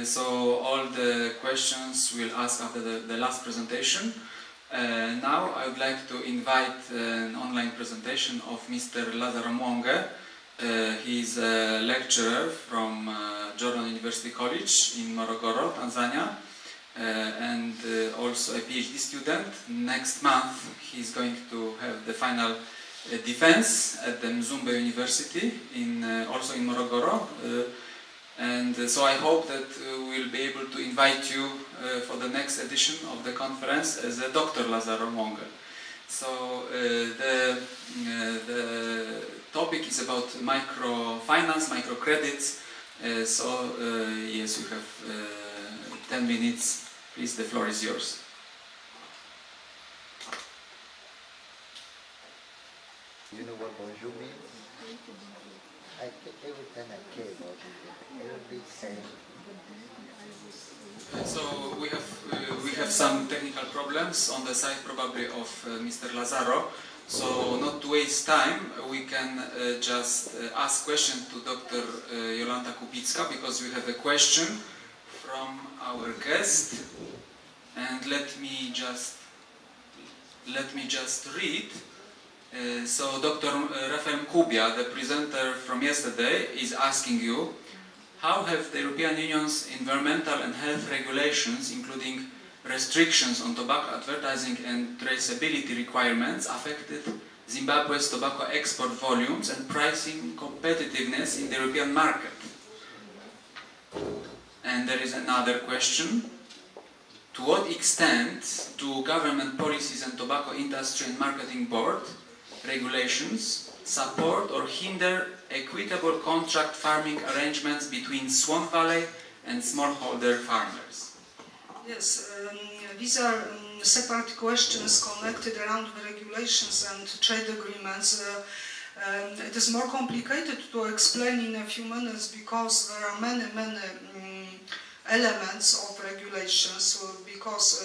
Speaker 2: So all the questions we'll ask after the last presentation. Now I would like to invite an online presentation of Mr. Lazaro Mwonge. He is a lecturer from Jordan University College in Morogoro, Tanzania, and also a PhD student. Next month he is going to have the final defense at the Mzumbe University, also in Morogoro. And so I hope that we'll be able to invite you for the next edition of the conference as a Dr. Lazaro Mwonge. So the topic is about microfinance, microcredits. So yes, you have 10 minutes. Please, the floor is yours.
Speaker 6: You know what bonjour means? I think every time I care about it, everybody saying.
Speaker 2: So we have some technical problems on the side probably of Mr. Lazaro. So not to waste time, we can just ask questions to Dr. Jolanta Kubicka, because we have a question from our guest. And let me just read. So Dr. Rafael Kubia, the presenter from yesterday, is asking you, how have the European Union's environmental and health regulations, including restrictions on tobacco advertising and traceability requirements, affected Zimbabwe's tobacco export volumes and pricing competitiveness in the European market? And there is another question. To what extent do government policies and tobacco industry and marketing board regulations support or hinder equitable contract farming arrangements between Swan Valley and smallholder farmers?
Speaker 4: Yes, these are separate questions connected around the regulations and trade agreements. It is more complicated to explain in a few minutes because there are many elements of regulations. Because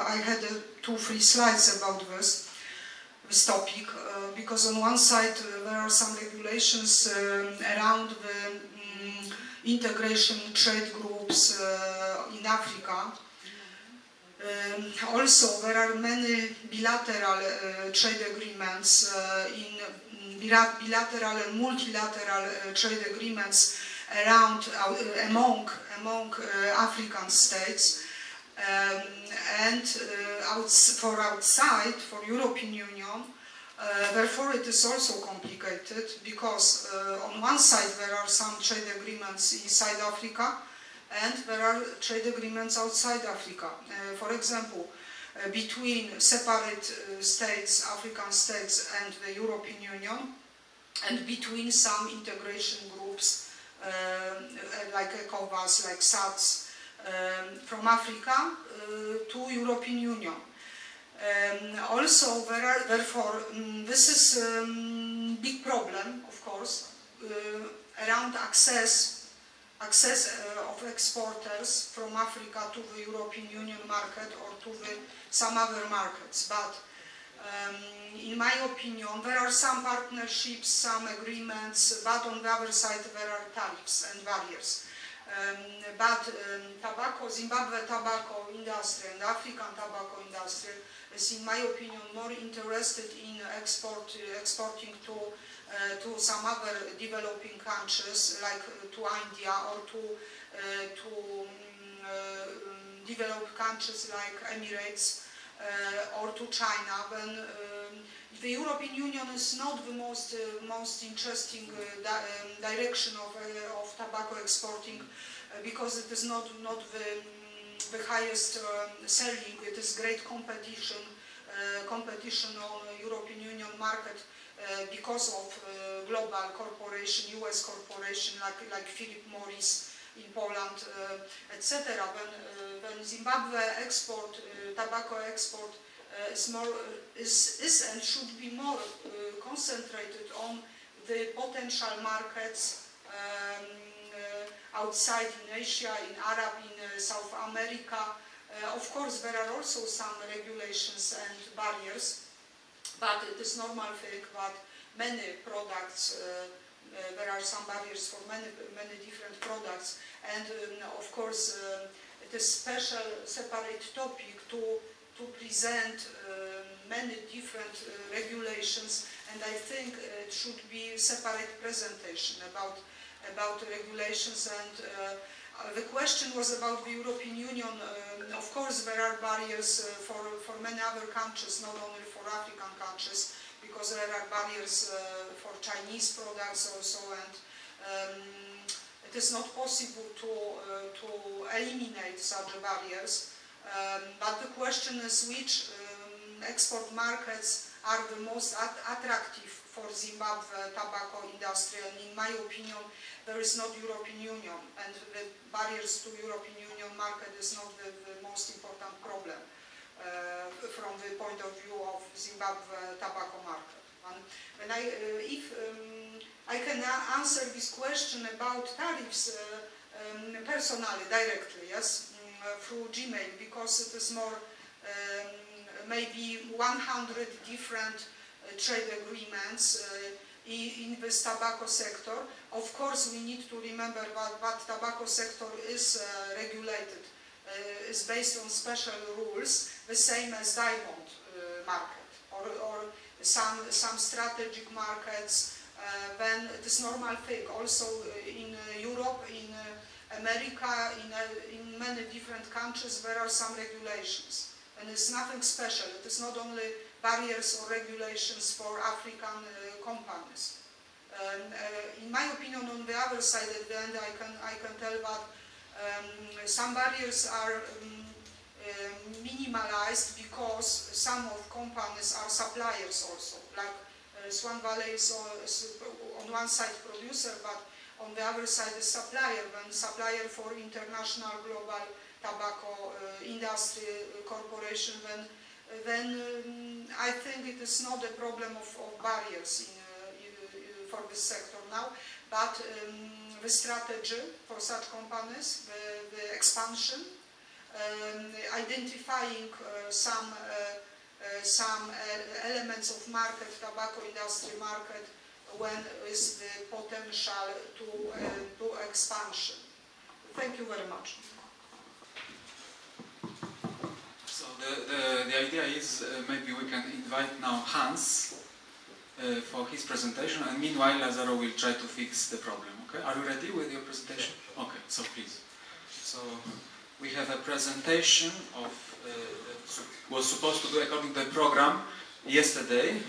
Speaker 4: I had 2-3 slides about this topic. Because on one side there are some regulations around the integration trade groups in Africa. Also, there are many bilateral trade agreements, bilateral and multilateral trade agreements among African states, and for European Union. Therefore, it is also complicated because on one side there are some trade agreements inside Africa, and there are trade agreements outside Africa. For example, between separate states, African states, and the European Union, and between some integration groups like ECOWAS, like SADC, from Africa to European Union. Also, therefore, this is big problem, of course, around access of exporters from Africa to the European Union market or to some other markets. But in my opinion, there are some partnerships, some agreements, but on the other side there are tariffs and barriers. Zimbabwe tobacco industry and African tobacco industry is, in my opinion, more interested in exporting to some other developing countries, like to India, or to developed countries like Emirates, or to China. When the European Union is not the most interesting direction of tobacco exporting, because it is not the highest selling. It is great competition on European Union market because of global corporation, US corporation like Philip Morris in Poland, etc. When Zimbabwe export, tobacco export is and should be more concentrated on the potential markets outside, in Asia, in Arab, in South America. Of course, there are also some regulations and barriers, but it is normal thing that many products, there are some barriers for many different products, and of course it is special separate topic to present many different regulations, and I think it should be separate presentation about regulations. And the question was about the European Union. Of course, there are barriers for many other countries, not only for African countries, because there are barriers for Chinese products also, and it is not possible to eliminate such barriers. But the question is which export markets are the most attractive for Zimbabwe tobacco industry, and in my opinion there is not European Union, and the barriers to European Union market is not the most important problem from the point of view of Zimbabwe tobacco market. And when if I can answer this question about tariffs personally, directly, yes, through Gmail, because it is more maybe 100 different trade agreements in this tobacco sector. Of course, we need to remember that tobacco sector is regulated, is based on special rules, the same as diamond market or some strategic markets. Then it is normal thing. Also in Europe, in America, in many different countries, there are some regulations, and it's nothing special. It is not only barriers or regulations for African companies. In my opinion, on the other side, at the end, I can tell that some barriers are minimalized because some of companies are suppliers also. Like Swan Valley is on one side producer, but on the other side is supplier, and supplier for international global tobacco industry corporation. Then I think it is not a problem of barriers for this sector now, but the strategy for such companies, the expansion, identifying some elements of market, tobacco industry market, when is the potential to expansion. Thank you very much.
Speaker 2: So the idea is maybe we can invite now Hans for his presentation, and meanwhile Lazaro will try to fix the problem. Okay, are you ready with your presentation? Okay, so please. So we have a presentation of was supposed to do according to the program yesterday.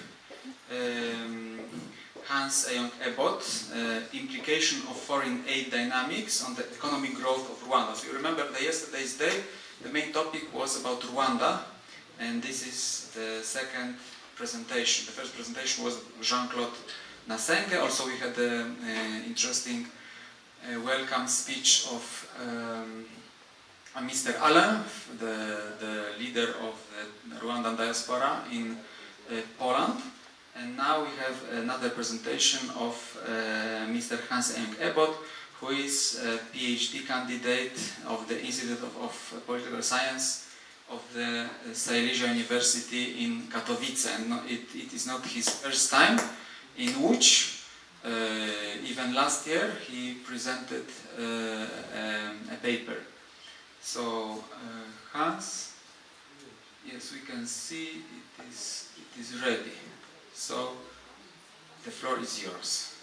Speaker 2: Hans Eyong-Ebot, implication of foreign aid dynamics on the economic growth of Rwanda. So you remember that yesterday's day, the main topic was about Rwanda, and this is the second presentation. The first presentation was Jean-Claude Nasenge. Also, we had an interesting welcome speech of Mr. Alain, the leader of the Rwandan diaspora in Poland. And now we have another presentation of Mr. Hans-Eng Ebot, who is a PhD candidate of the Institute of Political Science of the Silesia University in Katowice. And it is not his first time in which, even last year, he presented a paper. So, Hans, yes, we can see it is ready. So, the floor is yours.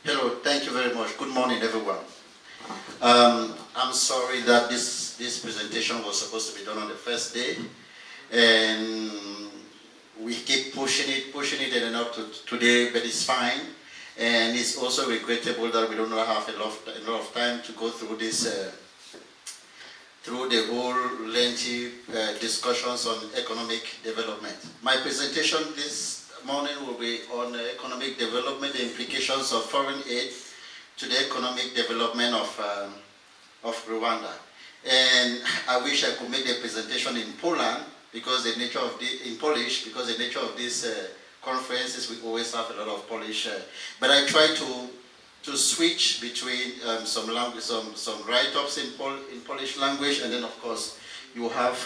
Speaker 7: Hello, thank you very much. Good morning, everyone. I'm sorry that this presentation was supposed to be done on the first day, and we keep pushing it, and up to today, but it's fine. And it's also regrettable that we don't have a lot of time to go through this, through the whole lengthy discussions on economic development. My presentation this morning will be on economic development, the implications of foreign aid to the economic development of Rwanda. And I wish I could make the presentation in Poland because the nature of in Polish, because the nature of these conferences, we always have a lot of Polish. But I try to switch between some language, some write-ups in Polish language, and then of course you have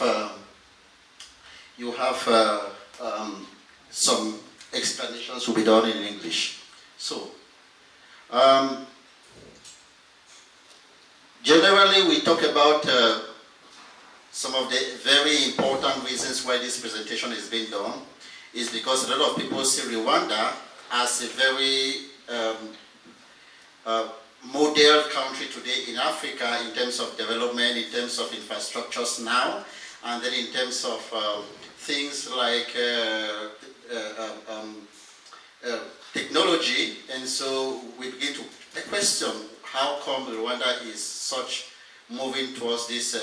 Speaker 7: some explanations will be done in English. So, generally we talk about some of the very important reasons why this presentation is being done is because a lot of people see Rwanda as a very model country today in Africa in terms of development, in terms of infrastructures now, and then in terms of things like technology. And so we begin to question how come Rwanda is such moving towards these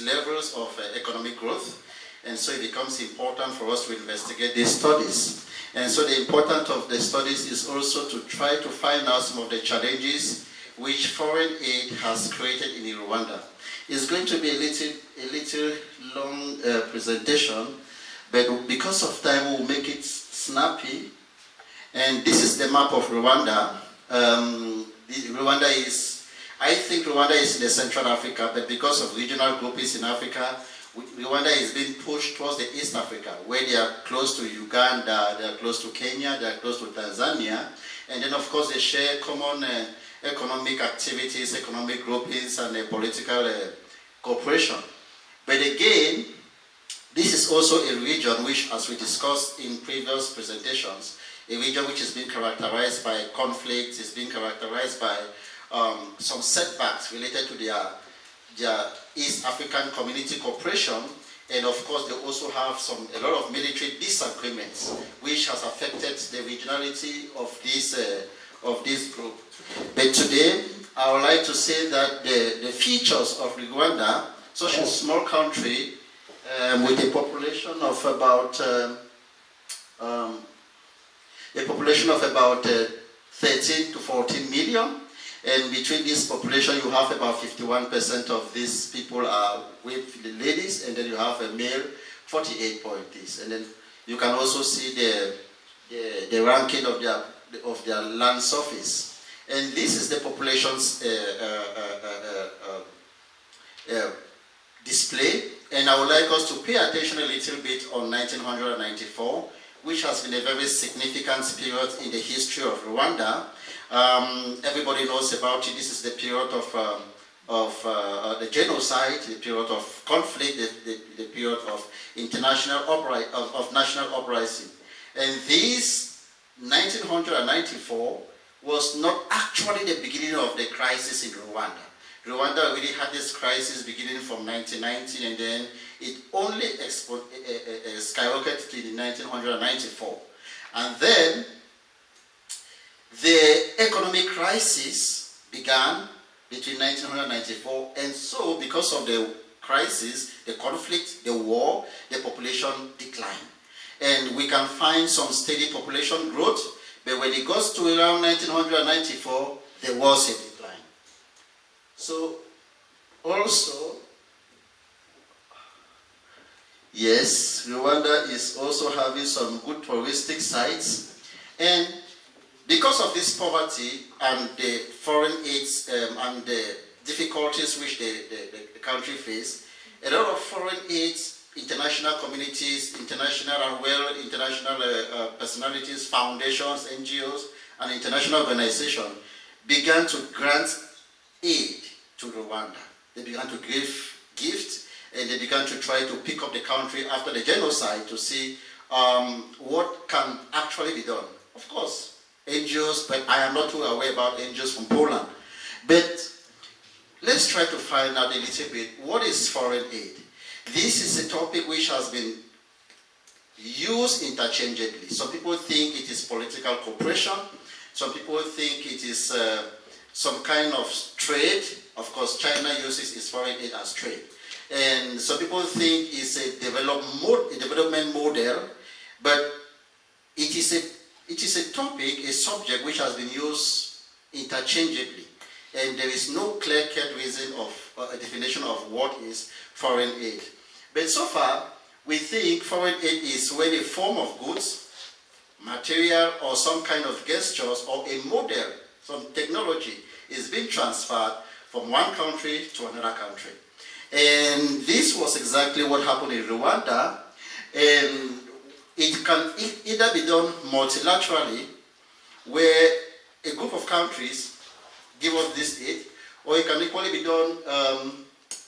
Speaker 7: levels of economic growth. And so it becomes important for us to investigate these studies. And so the importance of the studies is also to try to find out some of the challenges which foreign aid has created in Rwanda. It's going to be a little long presentation, but because of time we'll make it snappy. And this is the map of Rwanda. I think Rwanda is in the Central Africa, but because of regional groupings in Africa, Rwanda is being pushed towards the East Africa, where they are close to Uganda, they are close to Kenya, they are close to Tanzania, and then of course they share common economic activities, economic groupings, and political cooperation. But again, this is also a region which, as we discussed in previous presentations, a region which has been characterized by conflicts, is being characterized by some setbacks related to their East African Community Cooperation, and of course they also have a lot of military disagreements, which has affected the regionality of this group. But today, I would like to say that the features of Rwanda, such a small country with a population of about 13 to 14 million. And between this population, you have about 51% of these people are with the ladies, and then you have a male, 48.this. And then you can also see the ranking of their land surface. And this is the population's display. And I would like us to pay attention a little bit on 1994, which has been a very significant period in the history of Rwanda. Everybody knows about it. This is the period of the genocide, the period of conflict, the period of national uprising. And this 1994 was not actually the beginning of the crisis in Rwanda. Rwanda already had this crisis beginning from 1990, and then it only skyrocketed in 1994. And then the economic crisis began between 1994, and so because of the crisis, the conflict, the war, the population declined. And we can find some steady population growth, but when it goes to around 1994, there was a decline. So also, yes, Rwanda is also having some good touristic sites, and because of this poverty and the foreign aids and the difficulties which the country face, a lot of foreign aids, international communities, international personalities, foundations, NGOs, and international organizations began to grant aid to Rwanda. They began to give gifts, and they began to try to pick up the country after the genocide to see what can actually be done. Of course, NGOs, but I am not too aware about NGOs from Poland. But let's try to find out a little bit, what is foreign aid? This is a topic which has been used interchangeably. Some people think it is political cooperation. Some people think it is some kind of trade. Of course, China uses its foreign aid as trade. And some people think it's a development model, but it is a topic, a subject which has been used interchangeably. And there is no clear-cut reason of a definition of what is foreign aid. But so far, we think foreign aid is when a form of goods, material, or some kind of gestures, or a model, some technology, is being transferred from one country to another country. And this was exactly what happened in Rwanda. And it can either be done multilaterally, where a group of countries give us this aid, or it can equally be done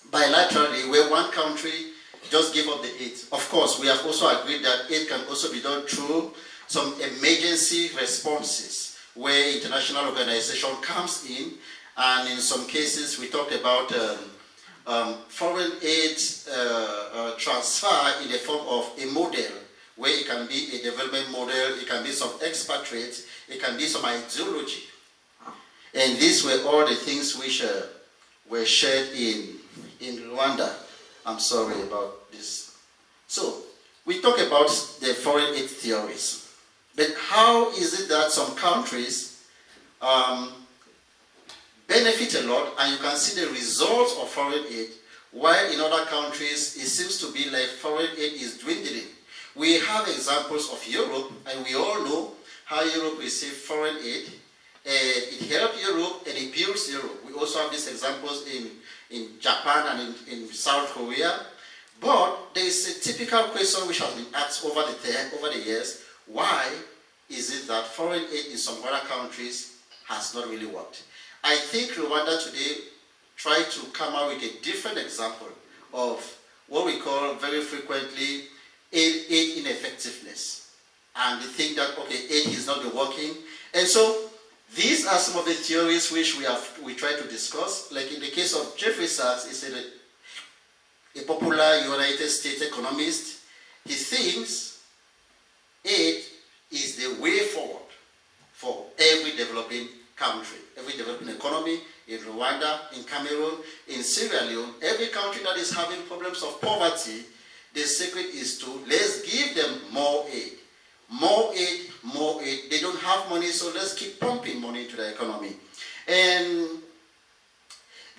Speaker 7: bilaterally, where one country just give up the aid. Of course, we have also agreed that aid can also be done through some emergency responses, where international organization comes in, and in some cases we talked about foreign aid transfer in the form of a model, where it can be a development model, it can be some expatriates, it can be some ideology. And these were all the things which were shared in Rwanda. I'm sorry about this. So, we talk about the foreign aid theories. But how is it that some countries benefit a lot, and you can see the results of foreign aid, while in other countries it seems to be like foreign aid is dwindling? We have examples of Europe, and we all know how Europe received foreign aid. It helped Europe and it builds Europe. We also have these examples in Japan and in South Korea. But there is a typical question which has been asked over the years: why is it that foreign aid in some other countries has not really worked? I think Rwanda today tried to come out with a different example of what we call very frequently aid ineffectiveness. And they think that, okay, aid is not working. And so these are some of the theories which we try to discuss. Like in the case of Jeffrey Sachs, he's a popular United States economist. He thinks aid is the way forward for every developing country, every developing economy, in Rwanda, in Cameroon, in Sierra Leone, every country that is having problems of poverty. The secret is to let's give them more aid. More aid, more aid. They don't have money, so let's keep pumping money into the economy. And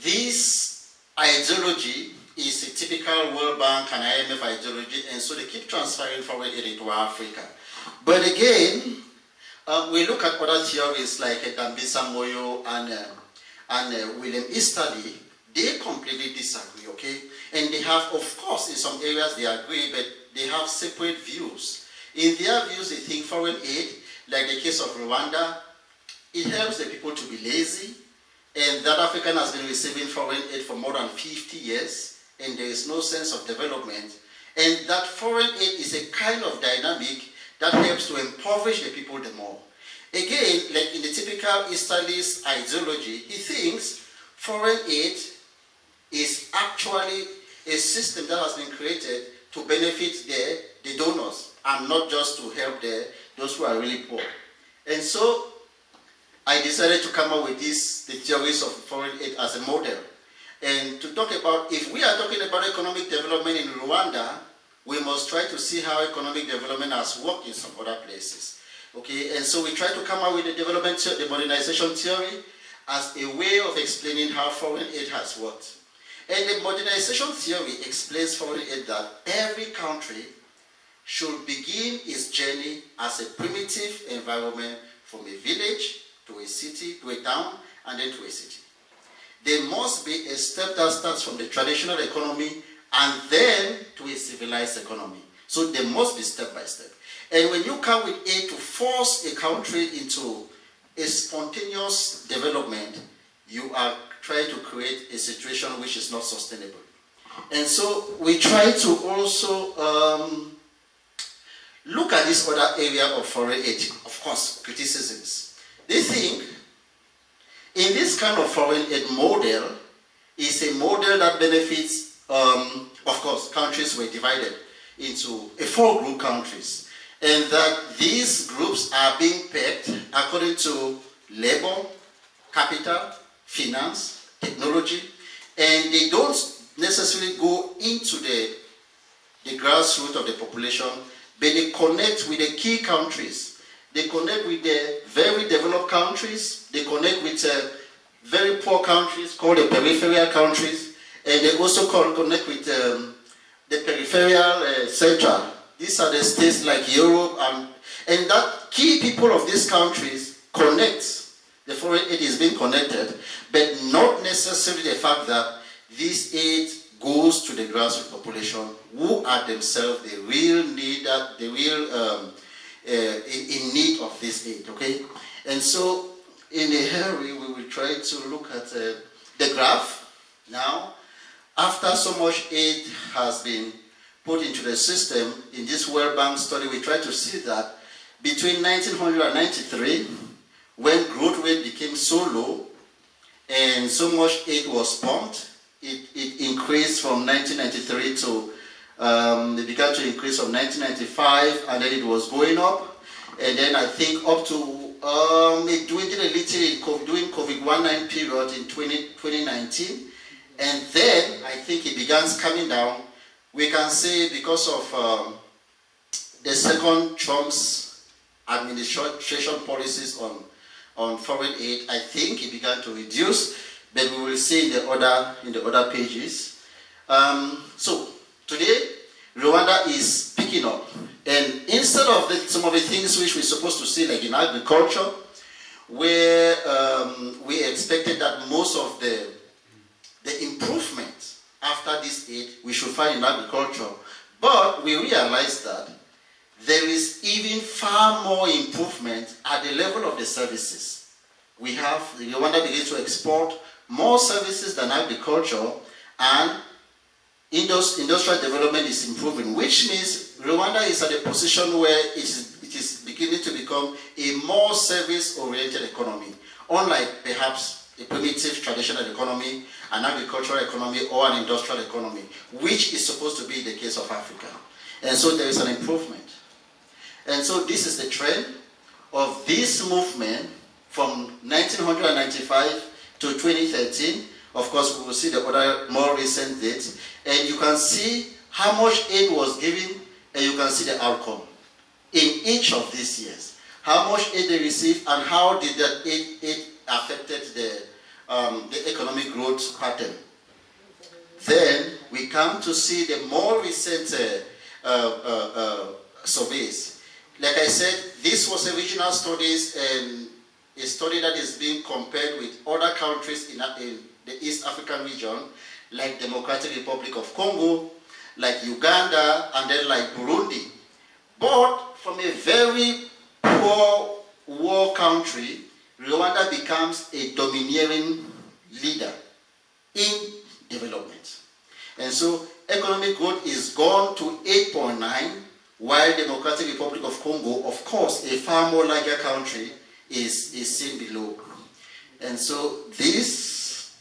Speaker 7: this ideology is a typical World Bank and IMF ideology, and so they keep transferring foreign aid into Africa. But again, we look at other theories like Dambisa Moyo and William Easterly. They completely disagree, okay? And they have, of course, in some areas they agree, but they have separate views. In their views, they think foreign aid, like the case of Rwanda, it helps the people to be lazy, and that Africa has been receiving foreign aid for more than 50 years, and there is no sense of development. And that foreign aid is a kind of dynamic that helps to impoverish the people the more. Again, like in the typical Easterly's ideology, he thinks foreign aid is actually a system that has been created to benefit the and not just to help those who are really poor. And so I decided to come up with the theories of foreign aid as a model. And to talk about, if we are talking about economic development in Rwanda, we must try to see how economic development has worked in some other places. Okay, and so we try to come up with the modernization theory as a way of explaining how foreign aid has worked. And the modernization theory explains foreign aid that every country should begin its journey as a primitive environment from a village to a city, to a town, and then to a city. There must be a step that starts from the traditional economy and then to a civilized economy. So there must be step by step. And when you come with aid to force a country into a spontaneous development, you are trying to create a situation which is not sustainable. And so we try to also look at this other area of foreign aid, of course, criticisms. They think in this kind of foreign aid model is a model that benefits, of course, countries were divided into 4 group countries, and that these groups are being pegged according to labor, capital, finance, technology, and they don't necessarily go into the grassroots of the population, but they connect with the key countries. They connect with the very developed countries, they connect with very poor countries called the peripheral countries, and they also connect with the peripheral central. These are the states like Europe, and that key people of these countries connect. The foreign aid is being connected, but not necessarily the fact that this aid goes to the grassroots population, who are themselves the real need, in need of this aid, okay? And so, in a hurry, we will try to look at the graph. Now, after so much aid has been put into the system, in this World Bank study, we try to see that between 1993, when growth rate became so low, and so much aid was pumped, it increased from 1993 to it began to increase from 1995, and then it was going up, and then I think up to it dwindled a little during COVID-19 period in 2019, and then I think it began coming down. We can say because of the second Trump's administration policies on foreign aid, I think it began to reduce, but we will see in the other pages. So today, Rwanda is picking up, and instead of some of the things which we're supposed to see, like in agriculture, where we expected that most of the improvement after this aid we should find in agriculture, but we realized that there is even far more improvement at the level of the services. Rwanda begins to export more services than agriculture, and industrial development is improving, which means Rwanda is at a position where it is beginning to become a more service-oriented economy, unlike perhaps a primitive traditional economy, an agricultural economy, or an industrial economy, which is supposed to be the case of Africa. And so there is an improvement. And so this is the trend of this movement from 1995 to 2013. Of course, we will see the other more recent dates, and you can see how much aid was given, and you can see the outcome in each of these years. How much aid they received, and how did that aid affected the economic growth pattern. Then we come to see the more recent surveys. Like I said, this was a regional studies and a study that is being compared with other countries in the East African region, like Democratic Republic of Congo, like Uganda, and then like Burundi. But from a very poor war country, Rwanda becomes a domineering leader in development. And so economic growth is gone to 8.9, while Democratic Republic of Congo, of course, a far more larger country, is seen below. And so this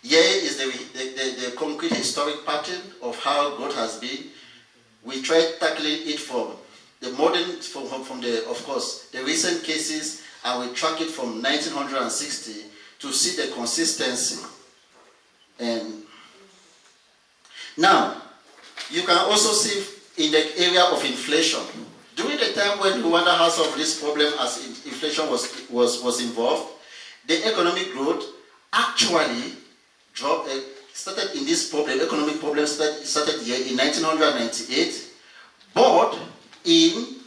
Speaker 7: here is the concrete historic pattern of how growth has been. we tried tackling it from the modern, from the, of course, the recent cases, and we track it from 1960 to see the consistency. And now, you can also see in the area of inflation. During the time when Rwanda has solved this problem as inflation was involved, the economic growth actually dropped, started in this problem, economic problem started here in 1998, but in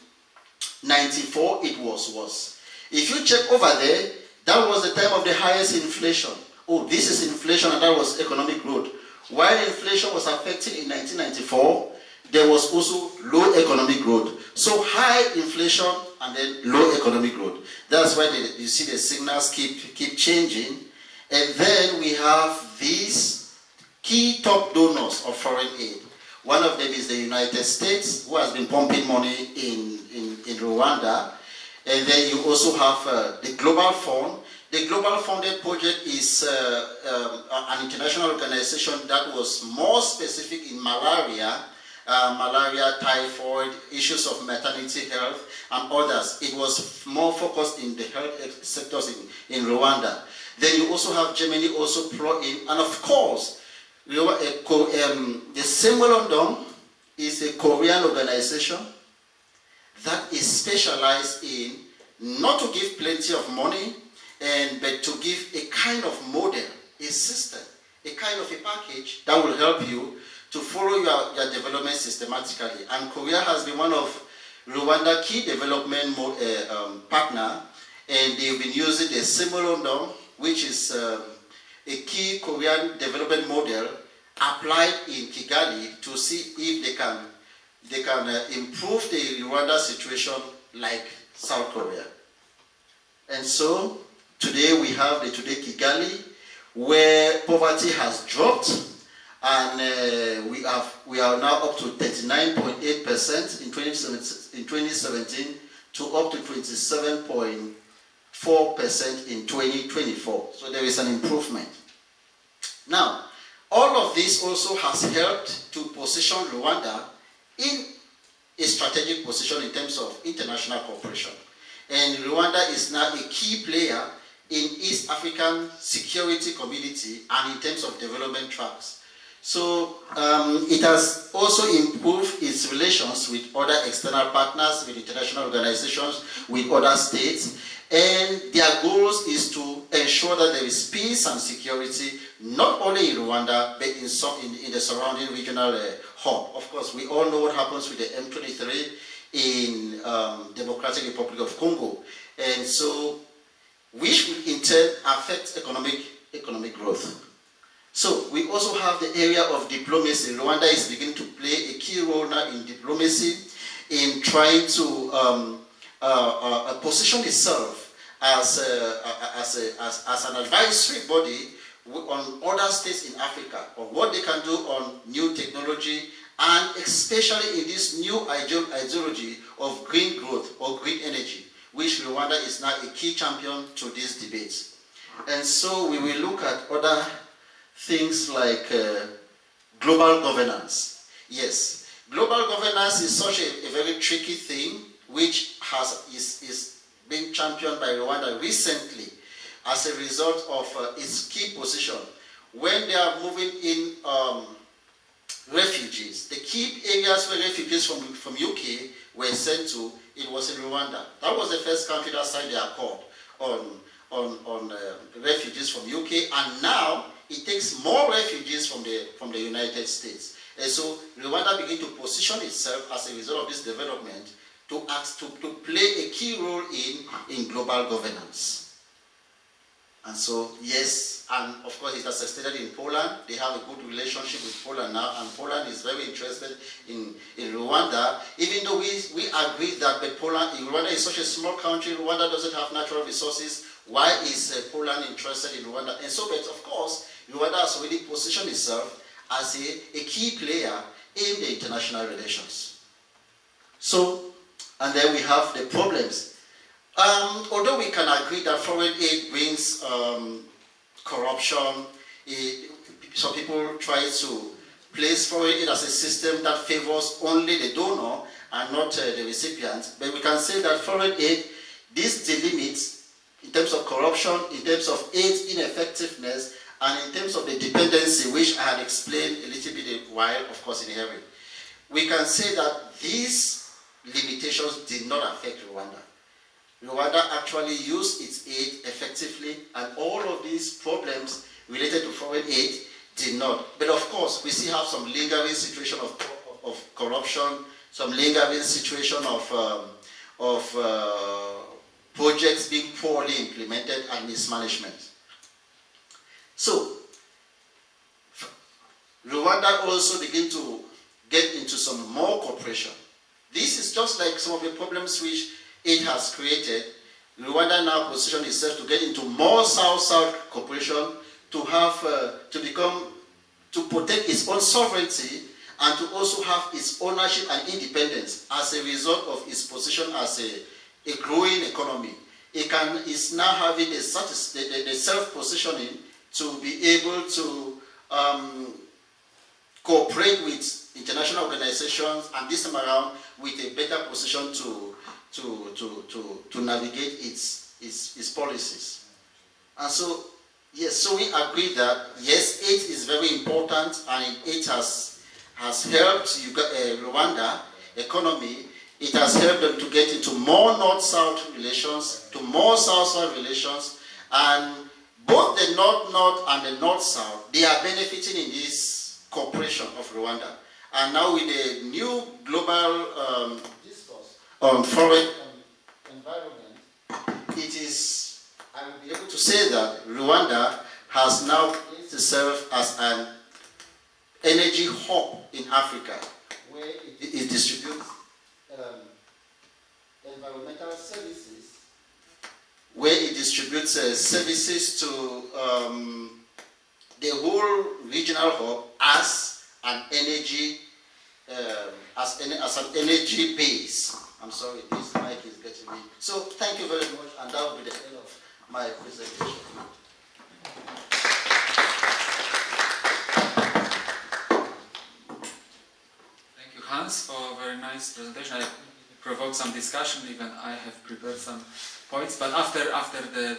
Speaker 7: 94 it was worse. If you check over there, that was the time of the highest inflation. Oh, this is inflation and that was economic growth. While inflation was affected in 1994, there was also low economic growth. So high inflation and then low economic growth. That's why you see the signals keep changing. And then we have these key top donors of foreign aid. One of them is the United States, who has been pumping money in Rwanda. And then you also have the Global Fund. The Global Funded Project is an international organization that was more specific in malaria, typhoid, issues of maternity health, and others. It was more focused in the health sectors in Rwanda. Then you also have Germany also plug in, and of course, the Semolondong is a Korean organization that is specialized in not to give plenty of money, but to give a kind of model, a system, a kind of a package that will help you to follow your development systematically. And Korea has been one of Rwanda's key development partner, and they've been using the Semolondong, which is a key Korean development model applied in Kigali to see if they can improve the Rwanda situation like South Korea. And so today we have the Today Kigali, where poverty has dropped, and we are now up to 39.8% in 2017 to up to 27.4% in 2024. So there is an improvement. Now, all of this also has helped to position Rwanda in a strategic position in terms of international cooperation. And Rwanda is now a key player in East African security community and in terms of development tracks. So it has also improved its relations with other external partners, with international organizations, with other states, and their goals is to ensure that there is peace and security, not only in Rwanda, but in the surrounding regional hub. Of course, we all know what happens with the M23 in Democratic Republic of Congo, and so which will in turn affect economic growth. So we also have the area of diplomacy. Rwanda is beginning to play a key role now in diplomacy, in trying to position itself as an advisory body on other states in Africa, on what they can do on new technology, and especially in this new ideology of green growth or green energy, which Rwanda is now a key champion to these debates. And so we will look at other things like global governance. Yes, global governance is such a very tricky thing, which is being championed by Rwanda recently as a result of its key position. When they are moving in refugees, the key areas where refugees from UK were sent to, it was in Rwanda. That was the first country that signed the accord on refugees from UK, and now it takes more refugees from the United States. And so Rwanda began to position itself as a result of this development to play a key role in global governance. And so, yes, and of course it has extended in Poland. They have a good relationship with Poland now, and Poland is very interested in Rwanda, even though we agree that Rwanda is such a small country, Rwanda doesn't have natural resources. Why is Poland interested in Rwanda? And so, but of course, Rwanda has already positioned itself as a key player in the international relations. So, and then we have the problems. Although we can agree that foreign aid brings corruption, some people try to place foreign aid as a system that favors only the donor and not the recipient. But we can say that foreign aid, this delimits in terms of corruption, in terms of aid ineffectiveness, and in terms of the dependency, which I had explained a little bit a while, of course, in hearing. We can say that these limitations did not affect Rwanda. Rwanda actually used its aid effectively, and all of these problems related to foreign aid did not. But of course, we still have some lingering situation of corruption, some lingering situation of projects being poorly implemented and mismanagement. So, Rwanda also began to get into some more cooperation. This is just like some of the problems which it has created. Rwanda now positioned itself to get into more South-South cooperation, to have, to protect its own sovereignty, and to also have its ownership and independence as a result of its position as a growing economy. It is now having the self-positioning to be able to cooperate with international organizations, and this time around with a better position to navigate its policies. And so, yes, so we agree that yes, aid is very important, and it has helped Rwanda economy. It has helped them to get into more North-South relations, to more South-South relations, and both the North-North and the North-South, they are benefiting in this cooperation of Rwanda. And now with the new global discourse on foreign environment, it is, I will be able to say that Rwanda has now placed itself as an energy hub in Africa, where it distributes environmental services, where it distributes services to the whole regional hub as an energy as an energy base. I'm sorry, this mic is getting me. So thank you very much, and that will be the end of my presentation.
Speaker 2: Thank you, Hans, for a very nice presentation. I provoked some discussion, even I have prepared some points, but after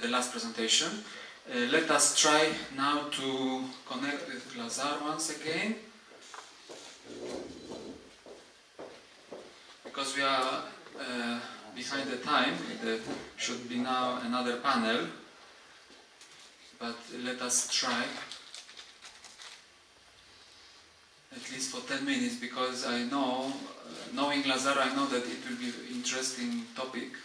Speaker 2: the last presentation, let us try now to connect with Lazar once again, because we are behind the time. There should be now another panel, but let us try at least for 10 minutes, because I know, knowing Lazar, I know that it will be an interesting topic.